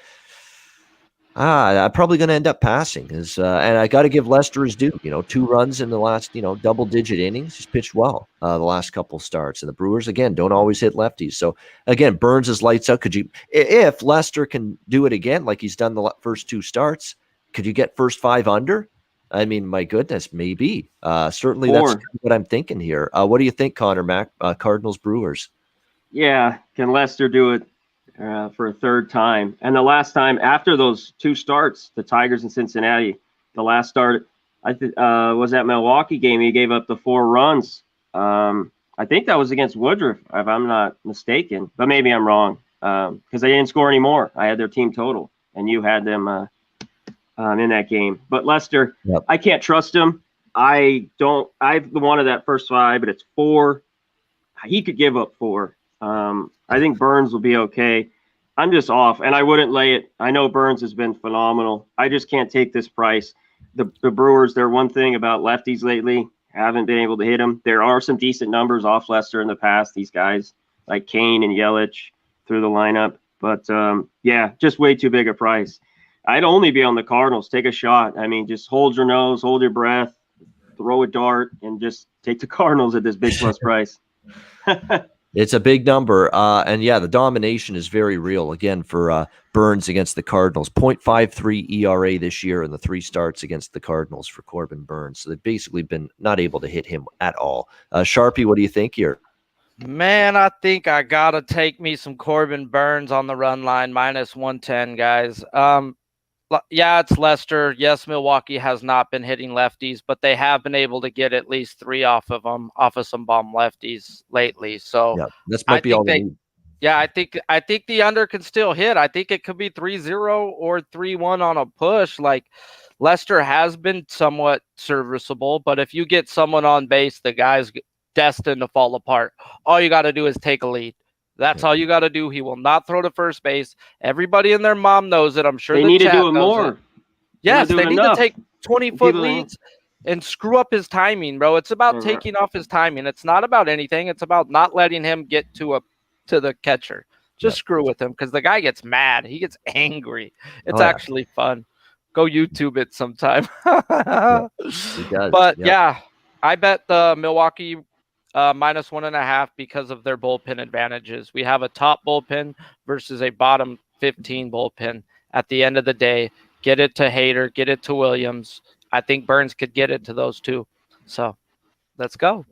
Speaker 1: I'm probably going to end up passing, and I got to give Lester his due. 2 runs in the last double-digit innings. He's pitched well the last couple starts, and the Brewers again don't always hit lefties. So again, Burns is lights out. If Lester can do it again like he's done the first 2 starts, could you get first 5 under? I mean, my goodness, maybe. Certainly, 4. That's what I'm thinking here. What do you think, Conor Mac? Cardinals, Brewers.
Speaker 2: Yeah, can Lester do it for a 3rd time? And the last time after those 2 starts, the Tigers and Cincinnati, the last start, was that Milwaukee game. He gave up the 4 runs. I think that was against Woodruff, if I'm not mistaken. But maybe I'm wrong because they didn't score anymore. I had their team total, and you had them in that game. But Lester, yep. I can't trust him. I've wanted that first 5, but it's 4. He could give up 4. I think Burns will be okay. I'm just off, and I wouldn't lay it. I know Burns has been phenomenal. I just can't take this price. The Brewers, they're one thing about lefties lately. Haven't been able to hit them. There are some decent numbers off Lester in the past, these guys like Kane and Yelich through the lineup. But, just way too big a price. I'd only be on the Cardinals. Take a shot. I mean, just hold your nose, hold your breath, throw a dart, and just take the Cardinals at this big plus price.
Speaker 1: It's a big number. And the domination is very real again for Burns against the Cardinals. 0.53 ERA this year in the 3 starts against the Cardinals for Corbin Burns. So they've basically been not able to hit him at all. Sharpie, what do you think here?
Speaker 3: Man, I think I got to take me some Corbin Burns on the run line, minus 110, guys. Yeah, it's Lester. Yes, Milwaukee has not been hitting lefties, but they have been able to get at least 3 off of some bomb lefties lately. So
Speaker 1: Yeah, this
Speaker 3: I
Speaker 1: might be all
Speaker 3: think
Speaker 1: they
Speaker 3: they
Speaker 1: need.
Speaker 3: Yeah, I think the under can still hit. I think it could be 3-0 or 3-1 on a push. Like Lester has been somewhat serviceable, but if you get someone on base, the guy's destined to fall apart. All you got to do is take a lead. That's all you got to do. He will not throw to first base. Everybody and their mom knows it. I'm sure
Speaker 2: They
Speaker 3: the
Speaker 2: need to
Speaker 3: chat
Speaker 2: do it
Speaker 3: knows
Speaker 2: more.
Speaker 3: it. Yes, they need
Speaker 2: enough.
Speaker 3: to take 20-foot
Speaker 2: People-
Speaker 3: leads and screw up his timing, bro. It's about taking off his timing. It's not about anything. It's about not letting him get to the catcher. Just screw with him because the guy gets mad. He gets angry. It's actually fun. Go YouTube it sometime.
Speaker 1: He does.
Speaker 3: But yeah, I bet the Milwaukee -1.5 because of their bullpen advantages. We have a top bullpen versus a bottom 15 bullpen. At the end of the day, get it to Hader, get it to Williams. I think Burns could get it to those two. So let's go.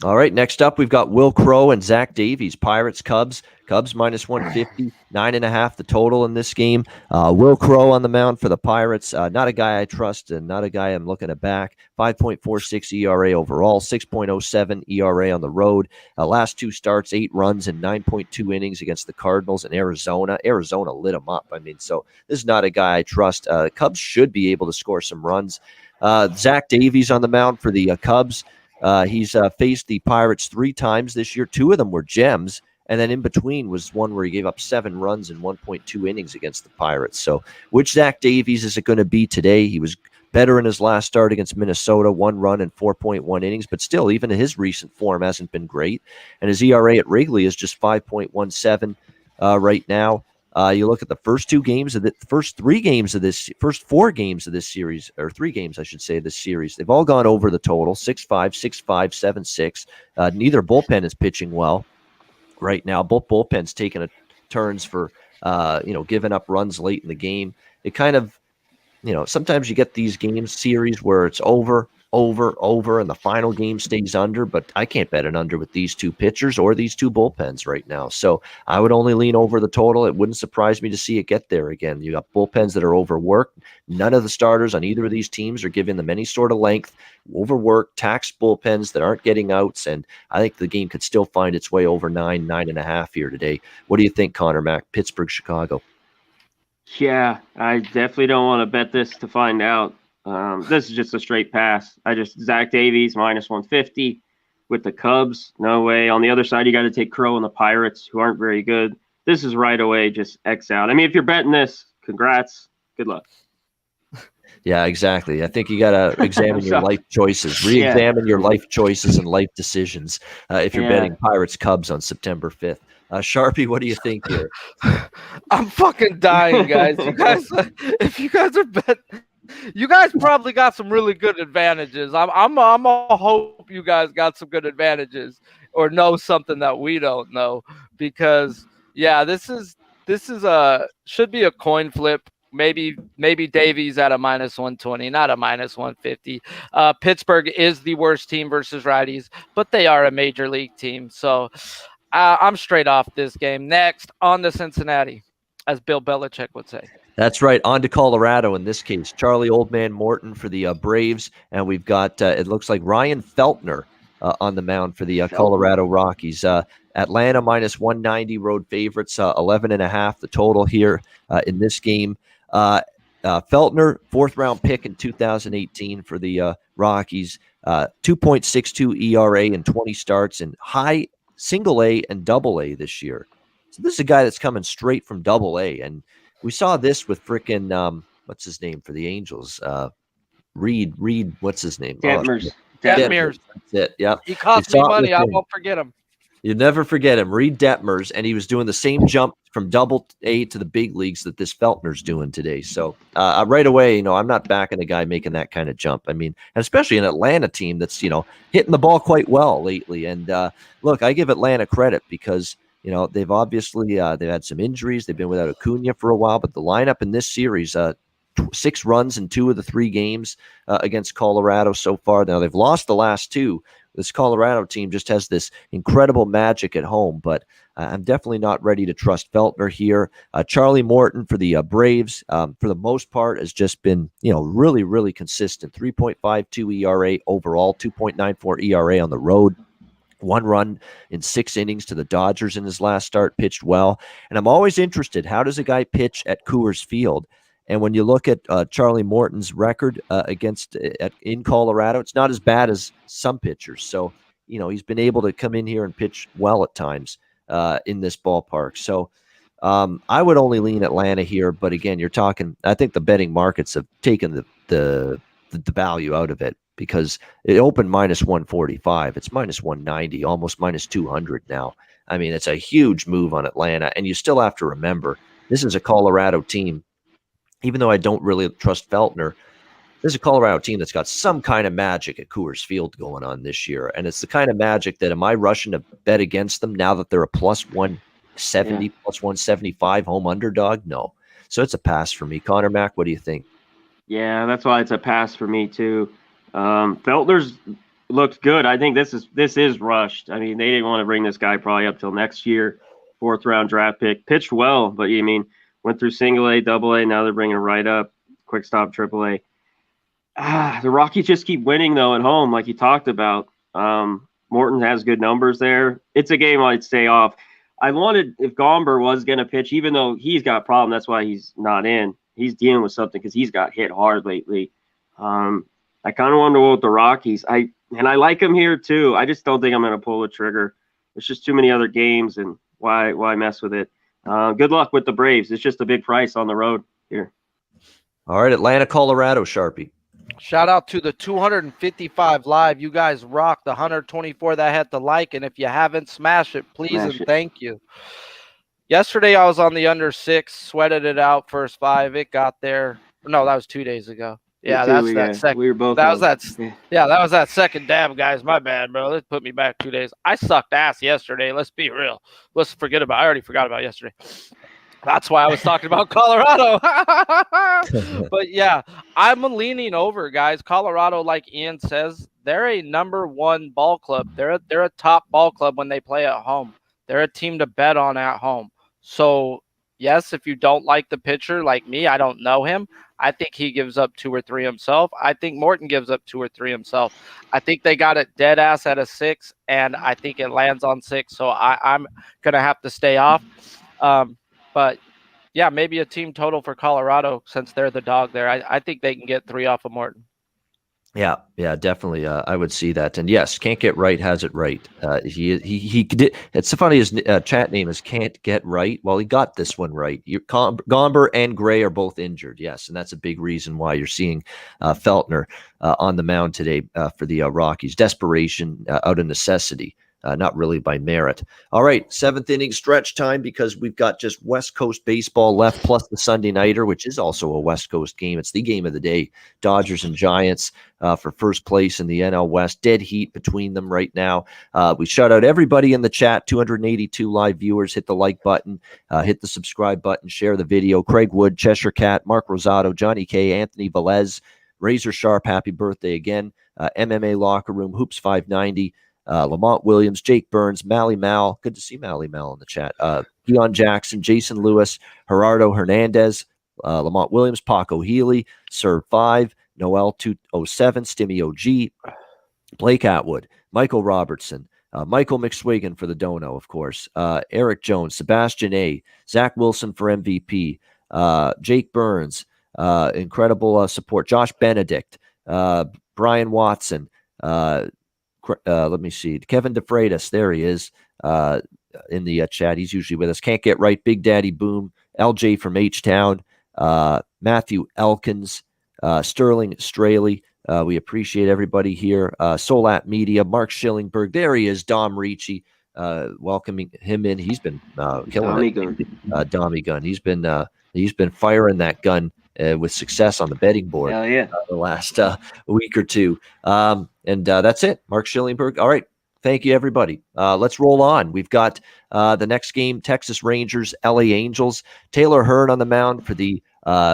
Speaker 1: All right, next up, we've got Will Crow and Zach Davies, Pirates, Cubs. Cubs -150, 9.5 the total in this game. Will Crow on the mound for the Pirates. Not a guy I trust and not a guy I'm looking to back. 5.46 ERA overall, 6.07 ERA on the road. Last 2 starts, 8 runs and 9.2 innings against the Cardinals and Arizona. Arizona lit him up. I mean, so this is not a guy I trust. Cubs should be able to score some runs. Zach Davies on the mound for the Cubs. He's faced the Pirates 3 times this year. 2 of them were gems, and then in between was one where he gave up 7 runs in 1.2 innings against the Pirates. So which Zach Davies is it going to be today? He was better in his last start against Minnesota, 1 run in 4.1 innings, but still, even his recent form hasn't been great. And his ERA at Wrigley is just 5.17 right now. You look at the first 4 games of this series, or 3 games, I should say, this series. They've all gone over the total, 6-5, 6-5, 7-6. Neither bullpen is pitching well right now. Both bullpens taking turns for, giving up runs late in the game. It kind of, sometimes you get these series where it's over, and the final game stays under, but I can't bet an under with these 2 pitchers or these 2 bullpens right now. So I would only lean over the total. It wouldn't surprise me to see it get there again. You got bullpens that are overworked. None of the starters on either of these teams are giving them any sort of length. Overworked, taxed bullpens that aren't getting outs, and I think the game could still find its way over 9.5 here today. What do you think, Conor Mac? Pittsburgh, Chicago.
Speaker 2: Yeah, I definitely don't want to bet this to find out. This is just a straight pass. Zach Davies -150 with the Cubs. No way. On the other side, you got to take Crow and the Pirates, who aren't very good. This is right away just X out. I mean, if you're betting this, congrats. Good luck.
Speaker 1: Yeah, exactly. I think you got to examine your life choices, re-examine your life choices and life decisions if you're betting Pirates Cubs on September 5th. Sharpie, what do you think here?
Speaker 3: I'm fucking dying, guys. If you guys are betting, you guys probably got some really good advantages. I'm gonna hope you guys got some good advantages or know something that we don't know, because this should be a coin flip. Maybe Davies at a -120, not a -150. Pittsburgh is the worst team versus righties, but they are a major league team. So I'm straight off this game. Next, on to Cincinnati, as Bill Belichick would say.
Speaker 1: That's right. On to Colorado in this case. Charlie Oldman Morton for the Braves. And we've got, it looks like Ryan Feltner on the mound for the Colorado Rockies. Atlanta -190 road favorites, 11.5 the total here in this game. Feltner, 4th-round pick in 2018 for the Rockies. 2.62 ERA in 20 starts and high single-A and double-A this year. So this is a guy that's coming straight from double-A. And we saw this with frickin' what's his name for the Angels? Reed, what's his name?
Speaker 2: Detmers.
Speaker 3: Detmers.
Speaker 1: That's it. Yep.
Speaker 3: He cost me money. I won't forget him.
Speaker 1: You never forget him, Reed Detmers, and he was doing the same jump from double-A to the big leagues that this Feltner's doing today. So right away, I'm not backing a guy making that kind of jump. I mean, especially an Atlanta team that's, hitting the ball quite well lately. And look, I give Atlanta credit because, they've obviously they've had some injuries. They've been without Acuna for a while, but the lineup in this series, 6 runs in 2 of the 3 games against Colorado so far. Now they've lost the last 2. This Colorado team just has this incredible magic at home, but I'm definitely not ready to trust Feltner here. Charlie Morton for the Braves, for the most part, has just been, really, really consistent. 3.52 ERA overall, 2.94 ERA on the road. 1 run in 6 innings to the Dodgers in his last start, pitched well. And I'm always interested, how does a guy pitch at Coors Field? And when you look at Charlie Morton's record in Colorado, it's not as bad as some pitchers. So, he's been able to come in here and pitch well at times in this ballpark. So I would only lean Atlanta here. But again, you're talking, I think the betting markets have taken the value out of it, because it opened minus 145. It's minus 190, almost minus 200 now. I mean, it's a huge move on Atlanta. And you still have to remember, this is a Colorado team. Even though I don't really trust Feltner, this is a Colorado team that's got some kind of magic at Coors Field going on this year. And it's the kind of magic that, am I rushing to bet against them now that they're a plus 170, plus 175 home underdog? No. So it's a pass for me. Conor Mac, what do you think?
Speaker 2: Yeah, that's why it's a pass for me too. Feltner's looked good. I think this is rushed. I mean, they didn't want to bring this guy probably up till next year. 4th round draft pick. Pitched well, but went through single A, double A. Now they're bringing it right up. Quick stop, triple A. The Rockies just keep winning, though, at home, like you talked about. Morton has good numbers there. It's a game I'd stay off. I wanted, if Gomber was going to pitch, even though he's got a problem, that's why he's not in. He's dealing with something because he's got hit hard lately. I kind of want to go with the Rockies. I like him here, too. I just don't think I'm going to pull the trigger. There's just too many other games, and why mess with it? Good luck with the Braves. It's just a big price on the road here.
Speaker 1: All right, Atlanta, Colorado, Sharpie.
Speaker 3: Shout out to the 255 live. You guys rock. The 124 that had the like, and if you haven't, smash it, please, thank you. Yesterday, I was on the under 6, sweated it out first 5. It got there. No, that was 2 days ago. Yeah, that's that second. We were both. That was that. Yeah, that was that second dab, guys. My bad, bro. Let's put me back 2 days. I sucked ass yesterday. Let's be real. Let's forget about. I already forgot about yesterday. That's why I was talking about Colorado. But yeah, I'm leaning over, guys. Colorado, like Ian says, they're a #1 ball club. They're a top ball club when they play at home. They're a team to bet on at home. So yes, if you don't like the pitcher, like me, I don't know him. I think he gives up 2 or 3 himself. I think Morton gives up 2 or 3 himself. I think they got it dead ass at a 6, and I think it lands on 6. So I'm gonna have to stay off. But yeah, maybe a team total for Colorado since they're the dog there. I think they can get 3 off of Morton.
Speaker 1: Yeah, definitely. I would see that. And yes, Can't Get Right has it right. He did. It's so funny. His chat name is Can't Get Right. Well, he got this one right. Gomber and Gray are both injured. Yes, and that's a big reason why you're seeing Feltner on the mound today for the Rockies. Desperation out of necessity. Not really by merit. All right, 7th inning stretch time, because we've got just West Coast baseball left, plus the Sunday Nighter, which is also a West Coast game. It's the game of the day. Dodgers and Giants for first place in the NL West. Dead heat between them right now. We shout out everybody in the chat, 282 live viewers. Hit the like button, hit the subscribe button, share the video. Craig Wood, Cheshire Cat, Mark Rosado, Johnny K, Anthony Velez, Razor Sharp, happy birthday again. MMA Locker Room, Hoops 590. Lamont Williams, Jake Burns, Mally Mal. Good to see Mally Mal in the chat. Keon Jackson, Jason Lewis, Gerardo Hernandez, Lamont Williams, Paco Healy, Sir 5, Noel 207, Stimmy OG, Blake Atwood, Michael Robertson, Michael McSwigan for the dono, of course, Eric Jones, Sebastian A, Zach Wilson for MVP, Jake Burns, incredible support, Josh Benedict, Brian Watson, let me see. Kevin DeFreitas, there he is in the chat. He's usually with us. Can't Get Right, Big Daddy Boom, LJ from H-Town, Matthew Elkins, Sterling Straley. We appreciate everybody here. Solat Media, Mark Schillingberg. There he is, Dom Ricci, welcoming him in. He's been killing it. Dommy Gun. He's been firing that gun with success on the betting board the last week or two. And that's it. Mark Schillingberg. All right. Thank you, everybody. Let's roll on. We've got the next game, Texas Rangers, LA Angels. Taylor Hearn on the mound for the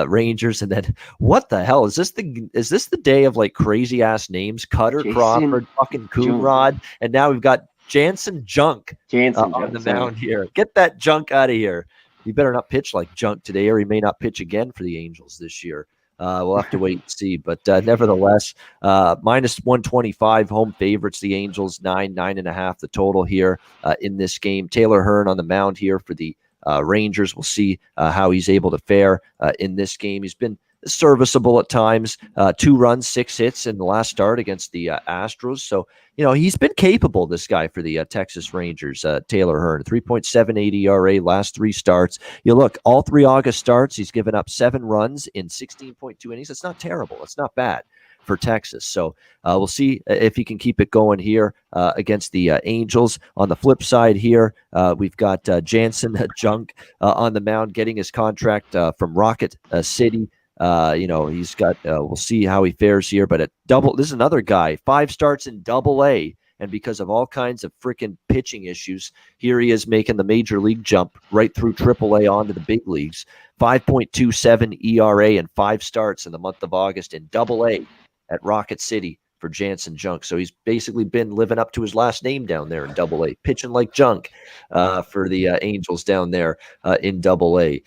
Speaker 1: Rangers, and then what the hell is this? Is this the day of like crazy ass names? Cutter
Speaker 2: Jason
Speaker 1: Crawford, fucking Coonrod, and now we've got Jansen Junk on the mound here. Get that Junk out of here. He better not pitch like Junk today, or he may not pitch again for the Angels this year. We'll have to wait and see. But nevertheless, minus 125 home favorites, the Angels, 9.5 the total here in this game. Taylor Hearn on the mound here for the Rangers. We'll see how he's able to fare in this game. He's been serviceable at times. 2 runs, 6 hits in the last start against the Astros. So, he's been capable, this guy, for the Texas Rangers, Taylor Hearn. 3.78 ERA last 3 starts. You look, all 3 August starts, he's given up 7 runs in 16.2 innings. It's not terrible. It's not bad for Texas. So we'll see if he can keep it going here against the Angels. On the flip side here, we've got Jansen Junk on the mound, getting his contract from Rocket City. He's got, we'll see how he fares here, but this is another guy, 5 starts in Double-A, and because of all kinds of freaking pitching issues, here he is making the major league jump right through Triple-A onto the big leagues. 5.27 ERA and 5 starts in the month of August in Double-A at Rocket City for Jansen Junk. So he's basically been living up to his last name down there in Double-A, pitching like Junk for the Angels down there in Double-A.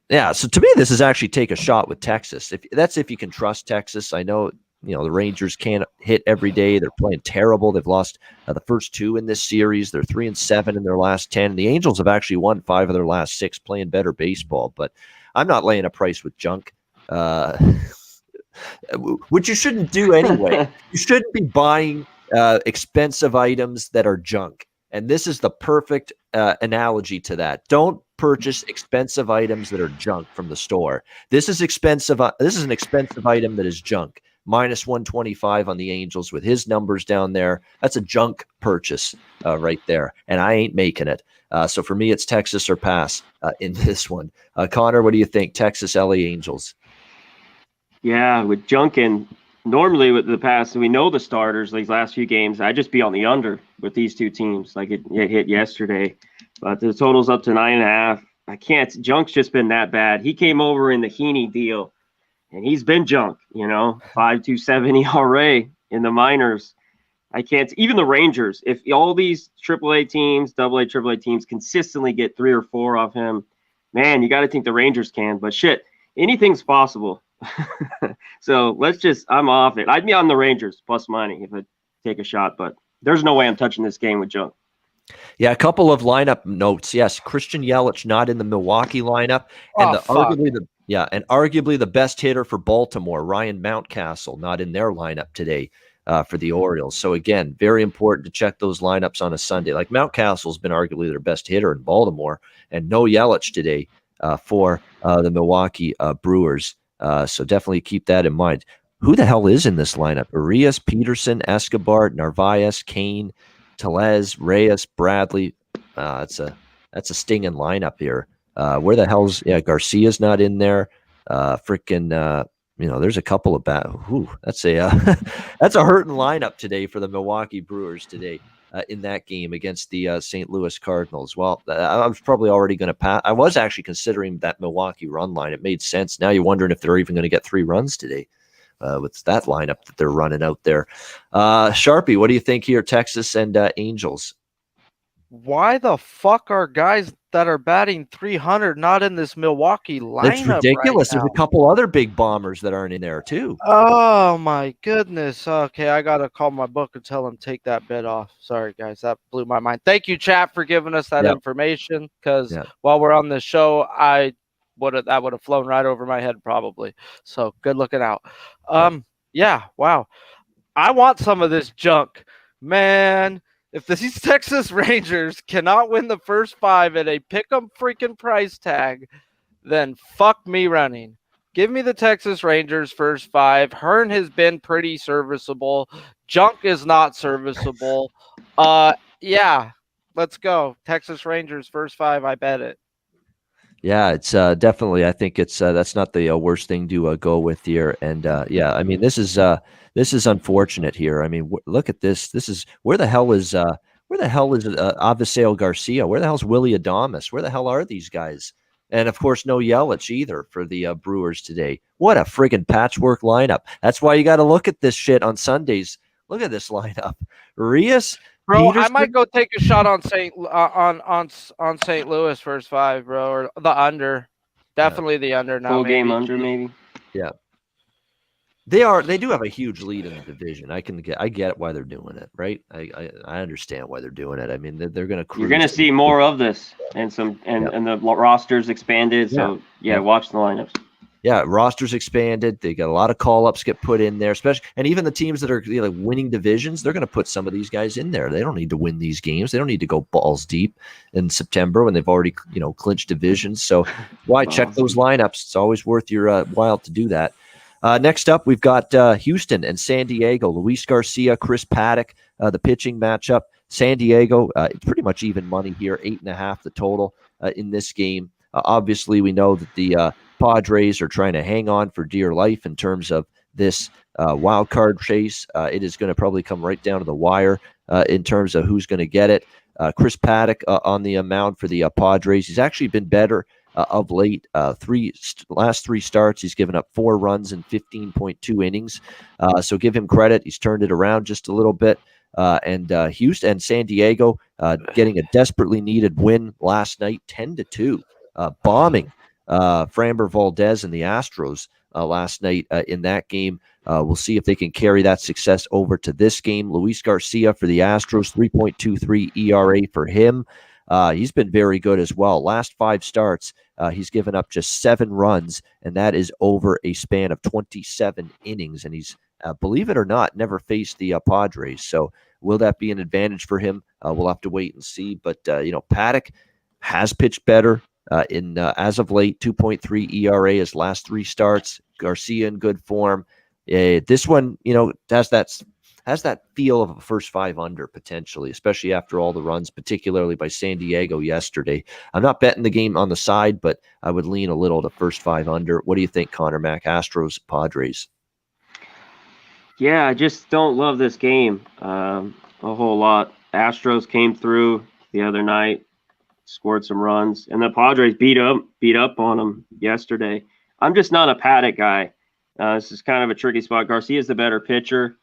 Speaker 1: Yeah, so to me, this is actually take a shot with Texas. If you can trust Texas. I know, the Rangers can't hit every day. They're playing terrible. They've lost the first 2 in this series. They're 3-7 in their last 10. And the Angels have actually won 5 of their last 6, playing better baseball. But I'm not laying a price with Junk, which you shouldn't do anyway. You shouldn't be buying expensive items that are junk. And this is the perfect analogy to that. Don't purchase expensive items that are junk from the store. This is expensive. This is an expensive item that is junk. Minus 125 on the Angels with his numbers down there. That's a junk purchase right there. And I ain't making it. So for me, it's Texas or pass in this one. Connor, what do you think? Texas, LA Angels.
Speaker 2: Yeah, with Junk and normally with the past, we know the starters these last few games. I just be on the under with these 2 teams, like it hit yesterday. But the total's up to 9.5. I can't. Junk's just been that bad. He came over in the Heaney deal, and he's been Junk. 5.27 ERA in the minors. I can't. Even the Rangers, if all these AAA teams, AA, AAA teams consistently get 3 or 4 off him, man, you got to think the Rangers can. But shit, anything's possible. So I'm off it. I'd be on the Rangers plus money if I take a shot, but there's no way I'm touching this game with Junk.
Speaker 1: Yeah, a couple of lineup notes. Yes, Christian Yelich not in the Milwaukee lineup, and arguably the best hitter for Baltimore, Ryan Mountcastle, not in their lineup today for the Orioles. So again, very important to check those lineups on a Sunday. Like Mountcastle's been arguably their best hitter in Baltimore, and no Yelich today for the Milwaukee Brewers. So definitely keep that in mind. Who the hell is in this lineup? Arias, Peterson, Escobar, Narvaez, Kane, Tellez, Reyes, Bradley. That's a stinging lineup here. Where the hell's Garcia's not in there? There's a couple of that's a that's a hurting lineup today for the Milwaukee Brewers today in that game against the St. Louis Cardinals. Well, I was probably already going to pass. I was actually considering that Milwaukee run line. It made sense. Now you're wondering if they're even going to get 3 runs today. With that lineup that they're running out there. Sharpie, what do you think here, Texas and Angels?
Speaker 3: Why the fuck are guys that are batting 300 not in this Milwaukee lineup?
Speaker 1: It's ridiculous.
Speaker 3: Right now?
Speaker 1: There's a couple other big bombers that aren't in there, too.
Speaker 3: Oh, my goodness. Okay, I got to call my book and tell him take that bet off. Sorry, guys. That blew my mind. Thank you, chat, for giving us that information, because while we're on the show, that would have flown right over my head probably. So good looking out. Wow. I want some of this junk, man. If these Texas Rangers cannot win the first 5 at a pick'em freaking price tag, then fuck me running. Give me the Texas Rangers first 5. Hearn has been pretty serviceable. Junk is not serviceable. Let's go. Texas Rangers first 5. I bet it.
Speaker 1: Yeah, it's definitely. I think it's that's not the worst thing to go with here. And I mean, this is unfortunate here. I mean, look at this. This is where the hell is Avisail Garcia? Where the hell's Willie Adames? Where the hell are these guys? And, of course, no Yelich either for the Brewers today. What a friggin' patchwork lineup. That's why you got to look at this shit on Sundays. Look at this lineup. Rios,
Speaker 3: Bro,
Speaker 1: Peterson.
Speaker 3: I might go take a shot on St. Louis first 5, bro, or the under. Definitely the under now.
Speaker 2: Full game
Speaker 3: maybe.
Speaker 2: under, maybe.
Speaker 1: Yeah. They do have a huge lead in the division. I get why they're doing it, right? I understand why they're doing it. I mean, they're going to cruise.
Speaker 2: You're going to see more of this, and the rosters expanded. So watch the lineups.
Speaker 1: Yeah, rosters expanded. They got a lot of call-ups get put in there, especially, and even the teams that are winning divisions, they're going to put some of these guys in there. They don't need to win these games. They don't need to go balls deep in September when they've already clinched divisions. So why check those lineups? It's always worth your while to do that. Next up, we've got Houston and San Diego. Luis Garcia, Chris Paddock, the pitching matchup. San Diego, pretty much even money here, 8.5 the total in this game. Obviously, we know that the Padres are trying to hang on for dear life in terms of this wild card chase. It is going to probably come right down to the wire in terms of who's going to get it. Chris Paddock on the mound for the Padres. He's actually been better of late. Last 3 starts, he's given up 4 runs in 15.2 innings. So give him credit. He's turned it around just a little bit. And Houston and San Diego getting a desperately needed win last night, 10-2, bombing Framber Valdez and the Astros last night in that game. We'll see if they can carry that success over to this game. Luis Garcia for the Astros, 3.23 ERA for him. He's been very good as well. Last 5 starts, he's given up just 7 runs, and that is over a span of 27 innings. And he's, believe it or not, never faced the Padres. So will that be an advantage for him? We'll have to wait and see. But, Paddock has pitched better as of late, 2.3 ERA his last 3 starts. Garcia in good form. This one, has that feel of a first 5 under potentially, especially after all the runs, particularly by San Diego yesterday. I'm not betting the game on the side, but I would lean a little to first 5 under. What do you think, Conor Mac? Astros, Padres?
Speaker 2: Yeah, I just don't love this game a whole lot. Astros came through the other night, scored some runs, and the Padres beat up on them yesterday. I'm just not a Paddock guy. This is kind of a tricky spot. Garcia's the better pitcher.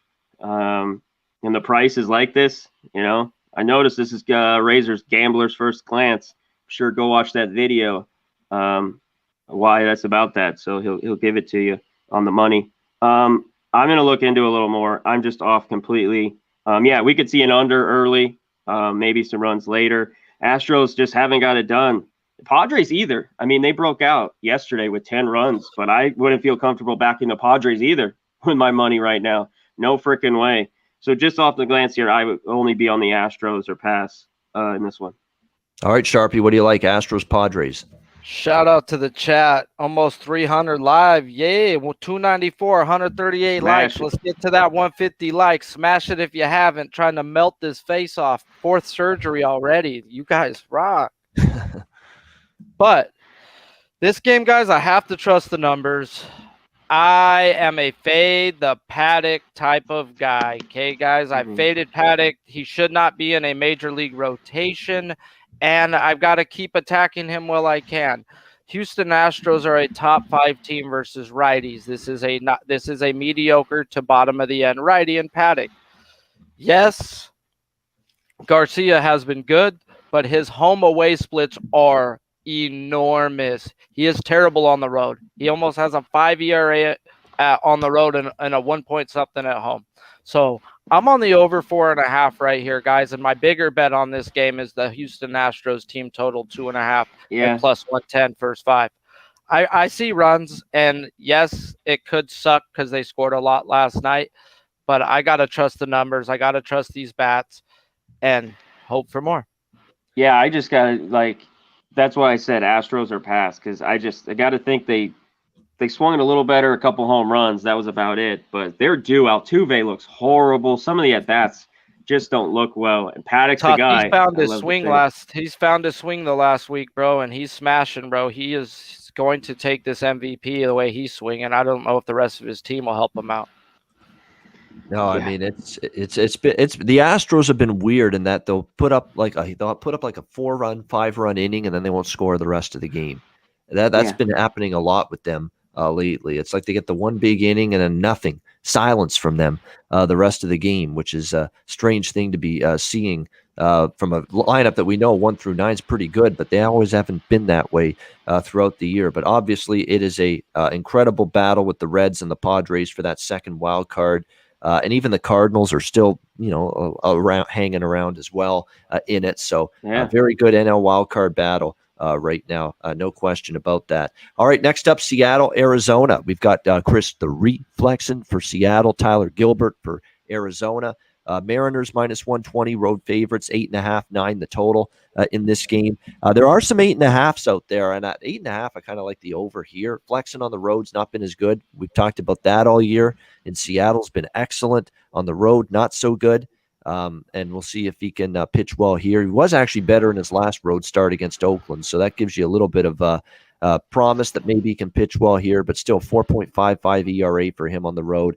Speaker 2: And the price is like this, I noticed this is Razor's Gambler's First Glance. Sure, go watch that video. Why that's about that. So he'll give it to you on the money. I'm gonna look into a little more. I'm just off completely. We could see an under early, maybe some runs later. Astros just haven't got it done. The Padres either. I mean, they broke out yesterday with 10 runs, but I wouldn't feel comfortable backing the Padres either with my money right now. No freaking way. So just off the glance here, I would only be on the Astros or pass in this one.
Speaker 1: All right, Sharpie, what do you like? Astros, Padres?
Speaker 3: Shout out to the chat. Almost 300 live. Yay. 294, 138 likes. Let's get to that 150 likes. Smash it if you haven't. Trying to melt this face off. 4th surgery already. You guys rock. But this game, guys, I have to trust the numbers. I am a fade the Paddock type of guy. Okay, guys, I faded Paddock. He should not be in a major league rotation, and I've got to keep attacking him while I can. Houston Astros are a top 5 team versus righties. This is a mediocre to bottom of the end righty in Paddock. Yes, Garcia has been good, but his home away splits are enormous. He is terrible on the road. He almost has a 5 ERA on the road and a 1 point something at home. So I'm on the over 4.5 right here, guys. And my bigger bet on this game is the Houston Astros team total 2.5 and plus 110 first 5. I see runs, and yes, it could suck because they scored a lot last night, but I got to trust the numbers. I got to trust these bats and hope for more.
Speaker 2: Yeah, I just got to that's why I said Astros are pass, because I got to think they swung it a little better, a couple home runs. That was about it. But they're due. Altuve looks horrible. Some of the at-bats just don't look well. And Paddock's the guy.
Speaker 3: He's found his swing the last week, bro, and he's smashing, bro. He is going to take this MVP the way he's swinging. I don't know if the rest of his team will help him out.
Speaker 1: No, I mean it's the Astros have been weird in that they'll put up like a 4-run, 5-run inning, and then they won't score the rest of the game. That's been happening a lot with them lately. It's like they get the one big inning and then nothing, silence from them the rest of the game, which is a strange thing to be seeing from a lineup that we know 1 through 9 is pretty good, but they always haven't been that way throughout the year. But obviously, it is a incredible battle with the Reds and the Padres for that second wild card. And even the Cardinals are still, around, hanging around as well in it. So very good NL wildcard battle right now. No question about that. All right, next up, Seattle, Arizona. We've got Chris the Reflexen for Seattle, Tyler Gilbert for Arizona. Mariners minus 120, road favorites, 8.5, 9 the total in this game. There are some 8.5s out there, and at 8.5, I kind of like the over here. Flexing on the road's not been as good. We've talked about that all year. And Seattle's been excellent on the road, not so good. And we'll see if he can pitch well here. He was actually better in his last road start against Oakland, so that gives you a little bit of promise that maybe he can pitch well here, but still 4.55 ERA for him on the road.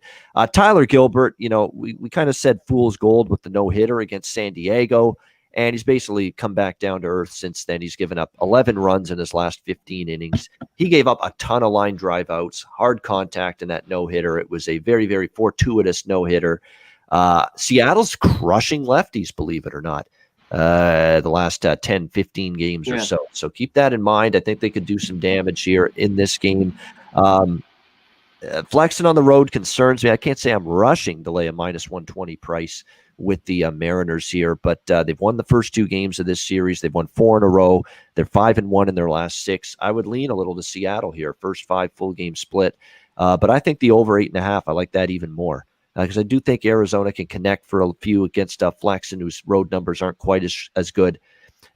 Speaker 1: Tyler Gilbert, we kind of said fool's gold with the no-hitter against San Diego, and he's basically come back down to earth since then. He's given up 11 runs in his last 15 innings. He gave up a ton of line drive outs, hard contact in that no-hitter. It was a very, very fortuitous no-hitter. Seattle's crushing lefties, believe it or not. The last 10, 15 games or so. So keep that in mind. I think they could do some damage here in this game. Flexing on the road concerns me. I can't say I'm rushing to lay a minus 120 price with the Mariners here, but they've won the first 2 games of this series. They've won 4 in a row. They're 5-1 in their last 6. I would lean a little to Seattle here, first 5 full game split. But I think the over 8.5, I like that even more. Because I do think Arizona can connect for a few against Flexen, whose road numbers aren't quite as good.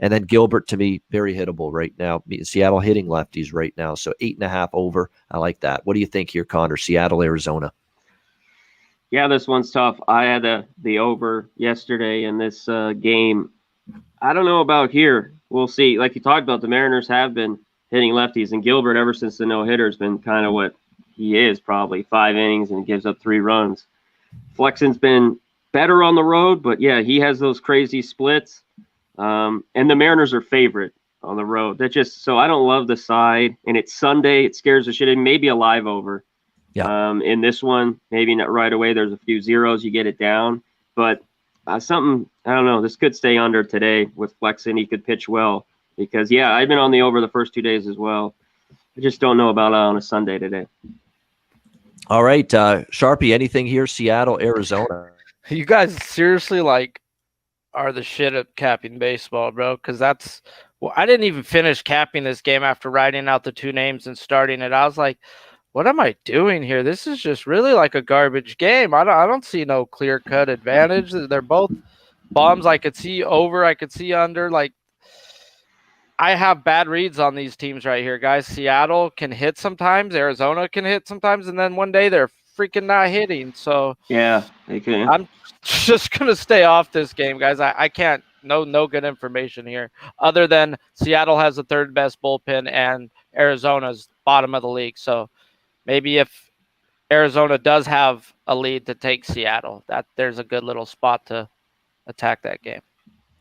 Speaker 1: And then Gilbert, to me, very hittable right now. Seattle hitting lefties right now. So 8.5 over. I like that. What do you think here, Connor? Seattle, Arizona.
Speaker 2: Yeah, this one's tough. I had the over yesterday in this game. I don't know about here. We'll see. Like you talked about, the Mariners have been hitting lefties, and Gilbert, ever since the no-hitter, has been kind of what he is, probably 5 innings and gives up 3 runs. Flexen's been better on the road, but yeah, he has those crazy splits. And the Mariners are favorite on the road. So I don't love the side, and it's Sunday. It scares the shit in. Maybe a live over. Yeah. In this one, maybe not right away. There's a few zeros, you get it down, but something, I don't know. This could stay under today with Flexen. He could pitch well because I've been on the over the first 2 days as well. I just don't know about on a Sunday today.
Speaker 1: All right, Sharpie, anything here? Seattle, Arizona.
Speaker 3: You guys seriously are the shit at capping baseball, bro. Because I didn't even finish capping this game after writing out the 2 names and starting it. I was like, what am I doing here? This is just really like a garbage game. I don't see no clear-cut advantage. They're both bombs. I could see over. I could see under. I have bad reads on these teams right here, guys. Seattle can hit sometimes. Arizona can hit sometimes. And then one day they're freaking not hitting. So
Speaker 2: yeah, they can.
Speaker 3: I'm just going to stay off this game, guys. I can't. No good information here other than Seattle has the 3rd best bullpen and Arizona's bottom of the league. So maybe if Arizona does have a lead to take Seattle, that there's a good little spot to attack that game.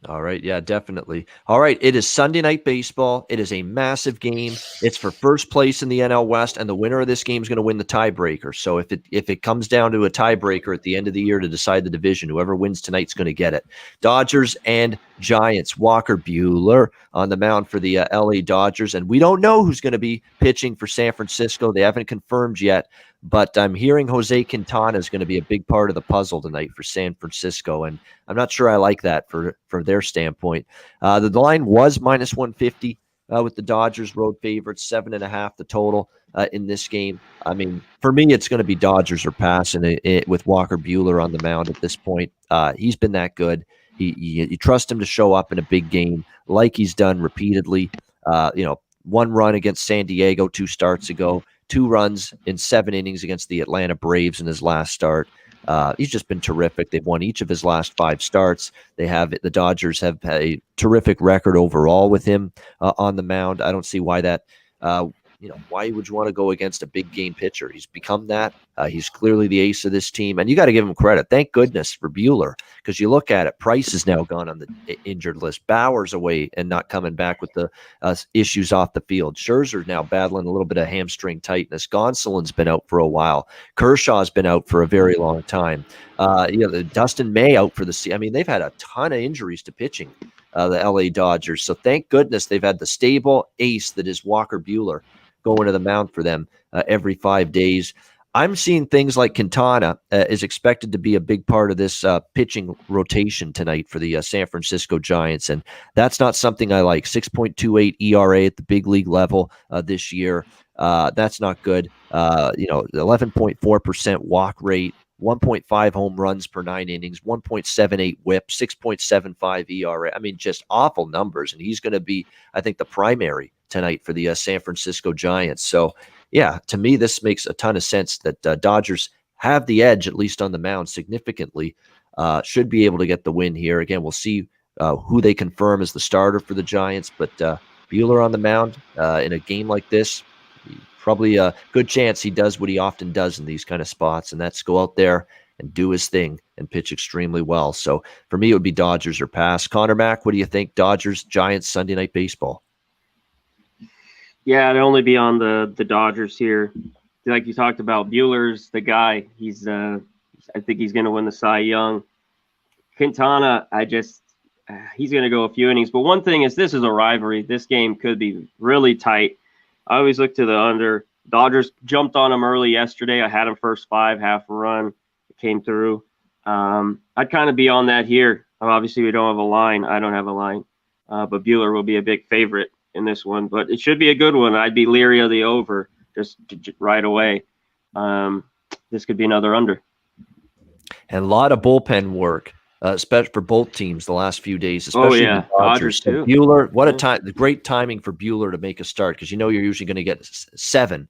Speaker 1: All right. Yeah, definitely. All right. It is Sunday Night Baseball. It is a massive game. It's for first place in the NL West, and the winner of this game is going to win the tiebreaker. So if it comes down to a tiebreaker at the end of the year to decide the division, whoever wins tonight's going to get it. Dodgers and Giants. Walker Buehler on the mound for the LA Dodgers, and we don't know who's going to be pitching for San Francisco. They haven't confirmed yet, but I'm hearing Jose Quintana is going to be a big part of the puzzle tonight for San Francisco, and I'm not sure I like that from their standpoint. The line was minus 150 with the Dodgers road favorites, 7.5 the total in this game. I mean, for me, it's going to be Dodgers or pass, and with Walker Buehler on the mound at this point. He's been that good. You trust him to show up in a big game like he's done repeatedly. 1 run against San Diego 2 starts ago, 2 runs in 7 innings against the Atlanta Braves in his last start. He's just been terrific. They've won each of his last 5 starts. The Dodgers have had a terrific record overall with him on the mound. I don't see why that why would you want to go against a big game pitcher? He's become that. He's clearly the ace of this team, and you got to give him credit. Thank goodness for Buehler, because you look at it, Price is now gone on the injured list. Bauer's away and not coming back with the issues off the field. Scherzer's now battling a little bit of hamstring tightness. Gonsolin's been out for a while. Kershaw's been out for a very long time. Dustin May out for the season. I mean, they've had a ton of injuries to pitching, the LA Dodgers. So thank goodness they've had the stable ace that is Walker Buehler going to the mound for them every 5 days. I'm seeing things like Quintana is expected to be a big part of this pitching rotation tonight for the San Francisco Giants, and that's not something I like. 6.28 ERA at the big league level this year. That's not good. 11.4% walk rate, 1.5 home runs per 9 innings, 1.78 whip, 6.75 ERA. I mean, just awful numbers, and he's going to be, I think, the primary tonight for the San Francisco Giants. So, yeah, to me, this makes a ton of sense that Dodgers have the edge, at least on the mound, significantly. Should be able to get the win here. Again, we'll see who they confirm as the starter for the Giants, but Buehler on the mound in a game like this, probably a good chance he does what he often does in these kind of spots, and that's go out there and do his thing and pitch extremely well. So for me, it would be Dodgers or pass. Conor Mac, what do you think? Dodgers, Giants, Sunday Night Baseball.
Speaker 2: Yeah, I'd only be on the Dodgers here. Like you talked about, Buehler's the guy. He's I think he's going to win the Cy Young. Quintana, he's going to go a few innings. But one thing is, this is a rivalry. This game could be really tight. I always look to the under. Dodgers jumped on him early yesterday. I had him first 5, half a run. It came through. I'd kind of be on that here. Obviously, we don't have a line. I don't have a line. But Buehler will be a big favorite in this one. But it should be a good one. I'd be leery of the over just right away. This could be another under.
Speaker 1: And a lot of bullpen work, especially for both teams the last few days, especially the Dodgers too. Buehler, what a time! Great timing for Buehler to make a start, because you're usually going to get 7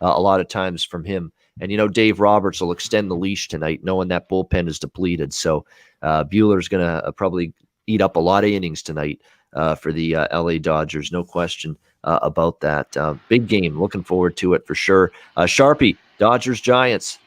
Speaker 1: a lot of times from him. And Dave Roberts will extend the leash tonight, knowing that bullpen is depleted. So Buehler's going to probably eat up a lot of innings tonight for the LA Dodgers, no question about that. Big game, looking forward to it for sure. Sharpie, Dodgers Giants.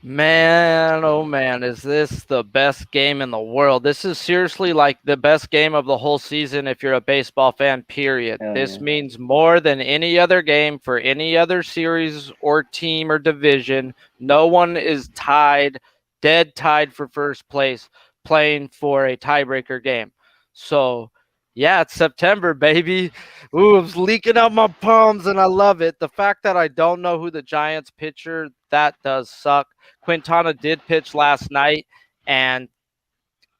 Speaker 3: Man, oh man, is this the best game in the world? This is seriously like the best game of the whole season if you're a baseball fan, period. This means more than any other game for any other series or team or division. No one is dead tied for first place, playing for a tiebreaker game. So, yeah, it's September, baby. Ooh, it's leaking out my palms, and I love it. The fact that I don't know who the Giants pitcher, that does suck. Quintana did pitch last night, and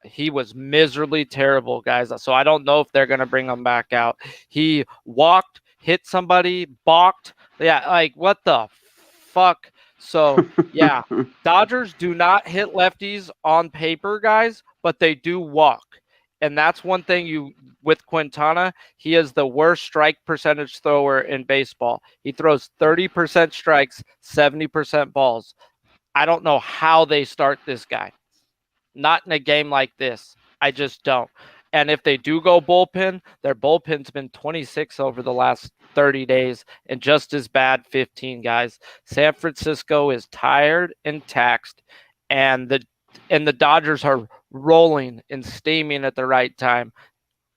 Speaker 3: he was miserably terrible, guys. So I don't know if they're going to bring him back out. He walked, hit somebody, balked. Yeah, like, what the fuck? So, yeah, Dodgers do not hit lefties on paper, guys, but they do walk. And that's one thing with Quintana, he is the worst strike percentage thrower in baseball. He throws 30% strikes, 70% balls. I don't know how they start this guy. Not in a game like this. I just don't. And if they do go bullpen, their bullpen's been 26 over the last 30 days and just as bad 15, guys. San Francisco is tired and taxed, and the Dodgers are rolling and steaming at the right time.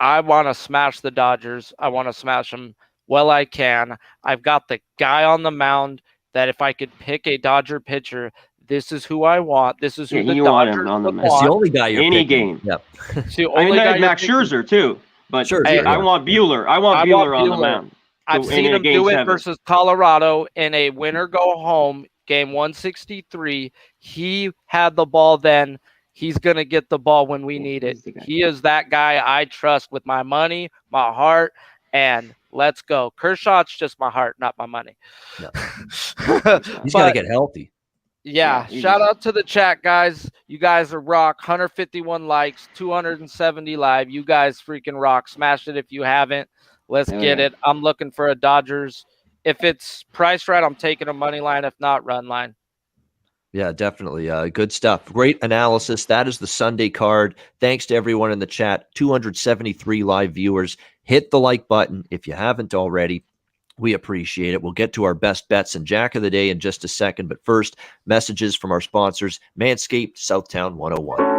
Speaker 3: I want to smash the Dodgers. I want to smash them well I can. I've got the guy on the mound that if I could pick a Dodger pitcher, this is who I want. This is who the Dodgers
Speaker 2: on the
Speaker 3: want.
Speaker 1: That's the only guy you're
Speaker 2: any
Speaker 1: picking.
Speaker 2: game.
Speaker 1: Yep.
Speaker 3: It's the only guy
Speaker 2: Max Scherzer too. But I want Buehler. I want Buehler on the mound.
Speaker 3: I've seen him do it versus Colorado in a winner go home game 163. He had the ball then. He's going to get the ball when we need it. He is that guy I trust with my money, my heart, and let's go. Kershaw's just my heart, not my money.
Speaker 1: No. He's got to get healthy.
Speaker 3: Yeah, shout out to the chat, guys. You guys are rock. 151 likes, 270 live. You guys freaking rock. Smash it if you haven't. Let's get it. I'm looking for a Dodgers. If it's priced right, I'm taking a money line. If not, run line.
Speaker 1: Yeah, definitely. Good stuff. Great analysis. That is the Sunday card. Thanks to everyone in the chat. 273 live viewers. Hit the like button if you haven't already. We appreciate it. We'll get to our best bets and Jack of the Day in just a second. But first, messages from our sponsors, Manscaped, Southtown 101.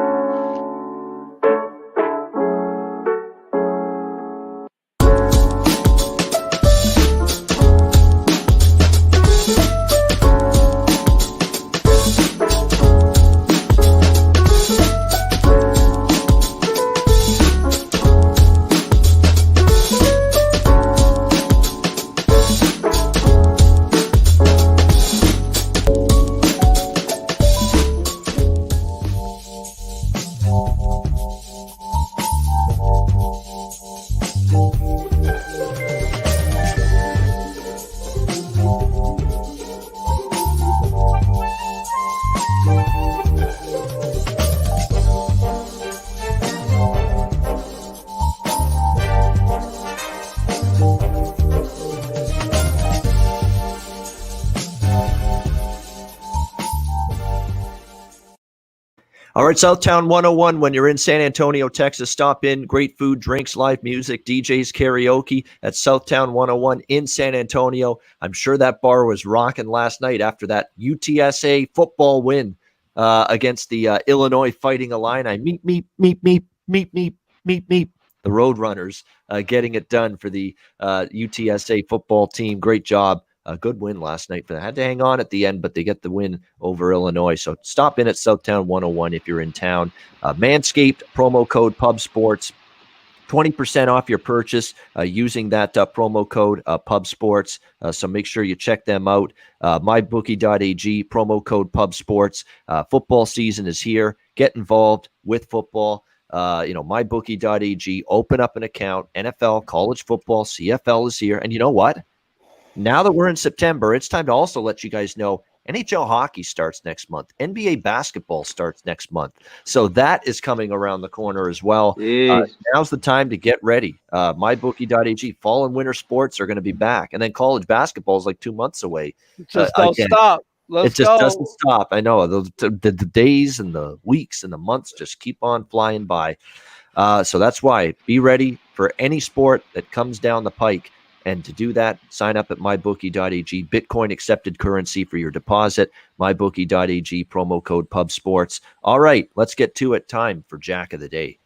Speaker 1: All right, Southtown 101. When you're in San Antonio, Texas, stop in. Great food, drinks, live music, DJs, karaoke at Southtown 101 in San Antonio. I'm sure that bar was rocking last night after that UTSA football win against the Illinois Fighting Illini. Meep. The Roadrunners getting it done for the UTSA football team. Great job. A good win last night for them. Had to hang on at the end, but they get the win over Illinois. So stop in at Southtown 101 if you're in town. Manscaped, promo code PubSports. 20% off your purchase using that promo code PubSports. So make sure you check them out. MyBookie.ag, promo code PubSports. Football season is here. Get involved with football. MyBookie.ag, open up an account. NFL, college football, CFL is here. And you know what? Now that we're in September, it's time to also let you guys know NHL hockey starts next month. NBA basketball starts next month. So that is coming around the corner as well. Now's the time to get ready. MyBookie.ag, fall and winter sports are going to be back. And then college basketball is like 2 months away.
Speaker 3: Just don't stop. Let's go.
Speaker 1: Doesn't stop. I know. The days and the weeks and the months just keep on flying by. So that's why be ready for any sport that comes down the pike. And to do that, sign up at mybookie.ag. Bitcoin accepted currency for your deposit. Mybookie.ag, promo code PubSports. All right, let's get to it. Time for Jack of the Day.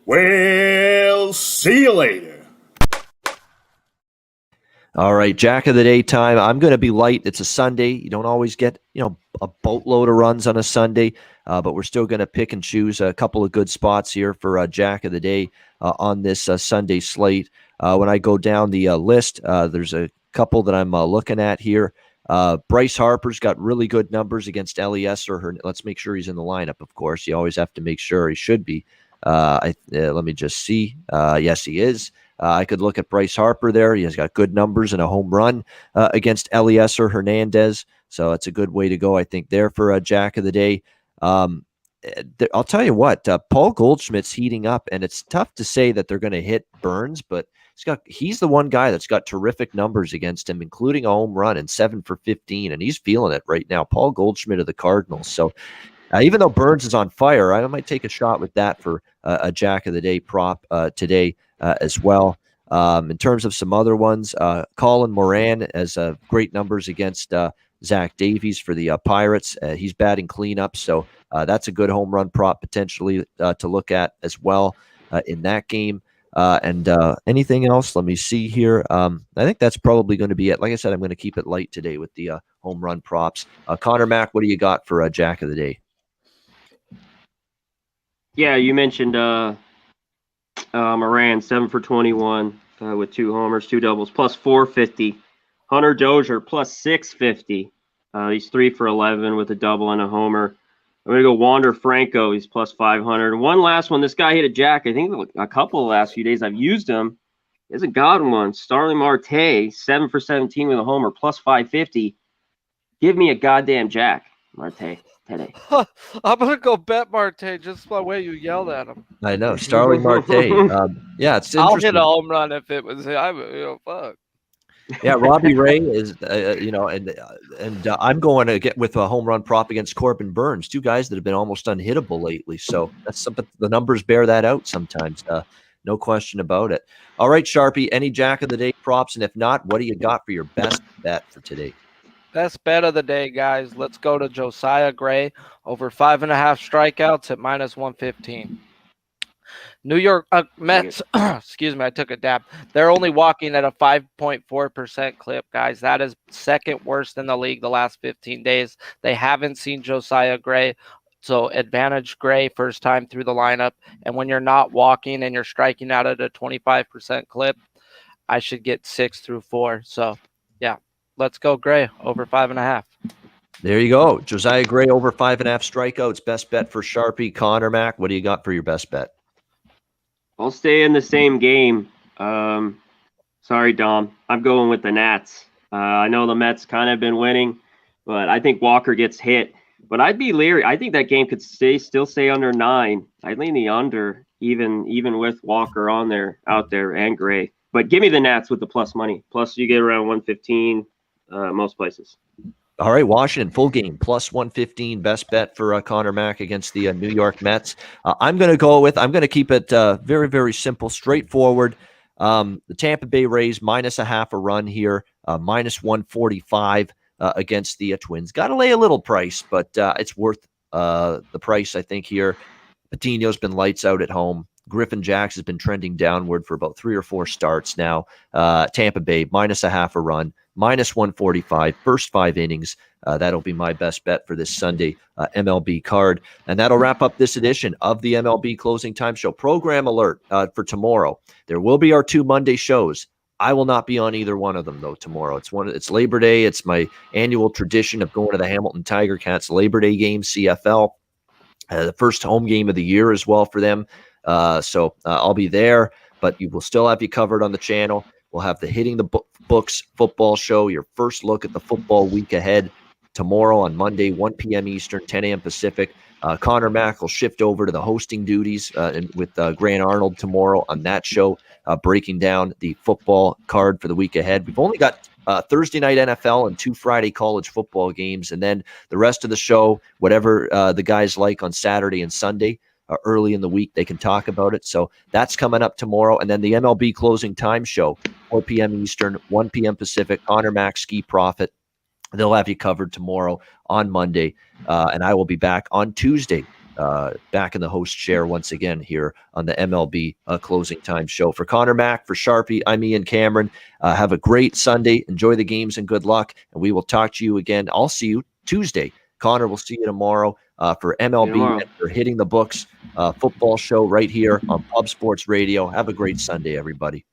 Speaker 4: Well, see you later.
Speaker 1: All right, Jack of the Day time. I'm going to be light. It's a Sunday. You don't always get, a boatload of runs on a Sunday, but we're still going to pick and choose a couple of good spots here for Jack of the Day on this Sunday slate. When I go down the list, there's a couple that I'm looking at here. Bryce Harper's got really good numbers against Eliezer. Let's make sure he's in the lineup, of course. You always have to make sure he should be. Let me just see. Yes, he is. I could look at Bryce Harper there. He has got good numbers and a home run against Eliezer Hernandez. So it's a good way to go, I think, there for Jack of the Day. I'll tell you what, Paul Goldschmidt's heating up, and it's tough to say that they're going to hit Burns, but he's the one guy that's got terrific numbers against him, including a home run and 7 for 15, and he's feeling it right now. Paul Goldschmidt of the Cardinals. So even though Burns is on fire, I might take a shot with that for a Jack of the Day prop today as well. In terms of some other ones, Colin Moran has great numbers against Zach Davies for the Pirates. He's batting cleanup, so that's a good home run prop potentially to look at as well in that game. And anything else? Let me see here. I think that's probably going to be it. Like I said, I'm going to keep it light today with the home run props. Conor Mac, what do you got for Jack of the Day?
Speaker 2: Yeah, you mentioned Moran, 7 for 21 with 2 homers, 2 doubles, plus 450. Hunter Dozier, plus 650. He's 3 for 11 with a double and a homer. I'm going to go Wander Franco. He's plus 500. And one last one. This guy hit a jack. I think a couple of the last few days I've used him. He hasn't gotten one. Starling Marte, 7 for 17 with a homer, plus 550. Give me a goddamn jack, Marte, today.
Speaker 3: I'm going to go bet Marte just by the way you yelled at him.
Speaker 1: I know. Starling Marte. Yeah, it's interesting.
Speaker 3: I'll hit a home run if it was fuck.
Speaker 1: Yeah, Robbie Ray is, and I'm going to get with a home run prop against Corbin Burns, 2 guys that have been almost unhittable lately. So that's something. The numbers bear that out sometimes. No question about it. All right, Sharpie, any Jack of the Day props? And if not, what do you got for your best bet for today?
Speaker 3: Best bet of the day, guys. Let's go to Josiah Gray over 5.5 strikeouts at -115. New York Mets, excuse me, I took a dab. They're only walking at a 5.4% clip, guys. That is second worst in the league the last 15 days. They haven't seen Josiah Gray. So advantage Gray first time through the lineup. And when you're not walking and you're striking out at a 25% clip, I should get 6 through 4. So, yeah, let's go Gray over 5.5.
Speaker 1: There you go. Josiah Gray over 5.5 strikeouts. Best bet for Sharpie. Conor Mac, what do you got for your best bet?
Speaker 2: I'll stay in the same game. Sorry, Dom. I'm going with the Nats. I know the Mets kind of been winning, but I think Walker gets hit. But I'd be leery. I think that game could still stay under 9. I'd lean the under, even with Walker out there, and Gray. But give me the Nats with the plus money. Plus, you get around 115 most places.
Speaker 1: All right, Washington, full game, plus 115, best bet for Conor Mac against the New York Mets. I'm going to keep it very, very simple, straightforward. The Tampa Bay Rays, -0.5 a run here, -145 against the Twins. Got to lay a little price, but it's worth the price, I think, here. Patino's been lights out at home. Griffin Jacks has been trending downward for about 3 or 4 starts now. Tampa Bay, -0.5 a run, -145, first 5 innings. That'll be my best bet for this Sunday MLB card. And that'll wrap up this edition of the MLB Closing Time Show. Program alert for tomorrow. There will be our 2 Monday shows. I will not be on either one of them, though, tomorrow. It's Labor Day. It's my annual tradition of going to the Hamilton Tiger Cats Labor Day game, CFL. The first home game of the year as well for them. So I'll be there, but we will still have you covered on the channel. We'll have the Hitting the Books football show, your first look at the football week ahead tomorrow on Monday, 1 p.m. Eastern, 10 a.m. Pacific. Conor Mac will shift over to the hosting duties with Grant Arnold tomorrow on that show, breaking down the football card for the week ahead. We've only got Thursday night NFL and 2 Friday college football games, and then the rest of the show, whatever the guys like on Saturday and Sunday. Early in the week, they can talk about it. So that's coming up tomorrow. And then the MLB Closing Time Show, 4 p.m. Eastern, 1 p.m. Pacific, Conor Mac, Ski Profit. They'll have you covered tomorrow on Monday. And I will be back on Tuesday, back in the host chair once again here on the MLB Closing Time Show. For Conor Mac, for Sharpie, I'm Ian Cameron. Have a great Sunday. Enjoy the games and good luck. And we will talk to you again. I'll see you Tuesday. Connor, we'll see you tomorrow for MLB and for Hitting the Books football show right here on Pub Sports Radio. Have a great Sunday, everybody.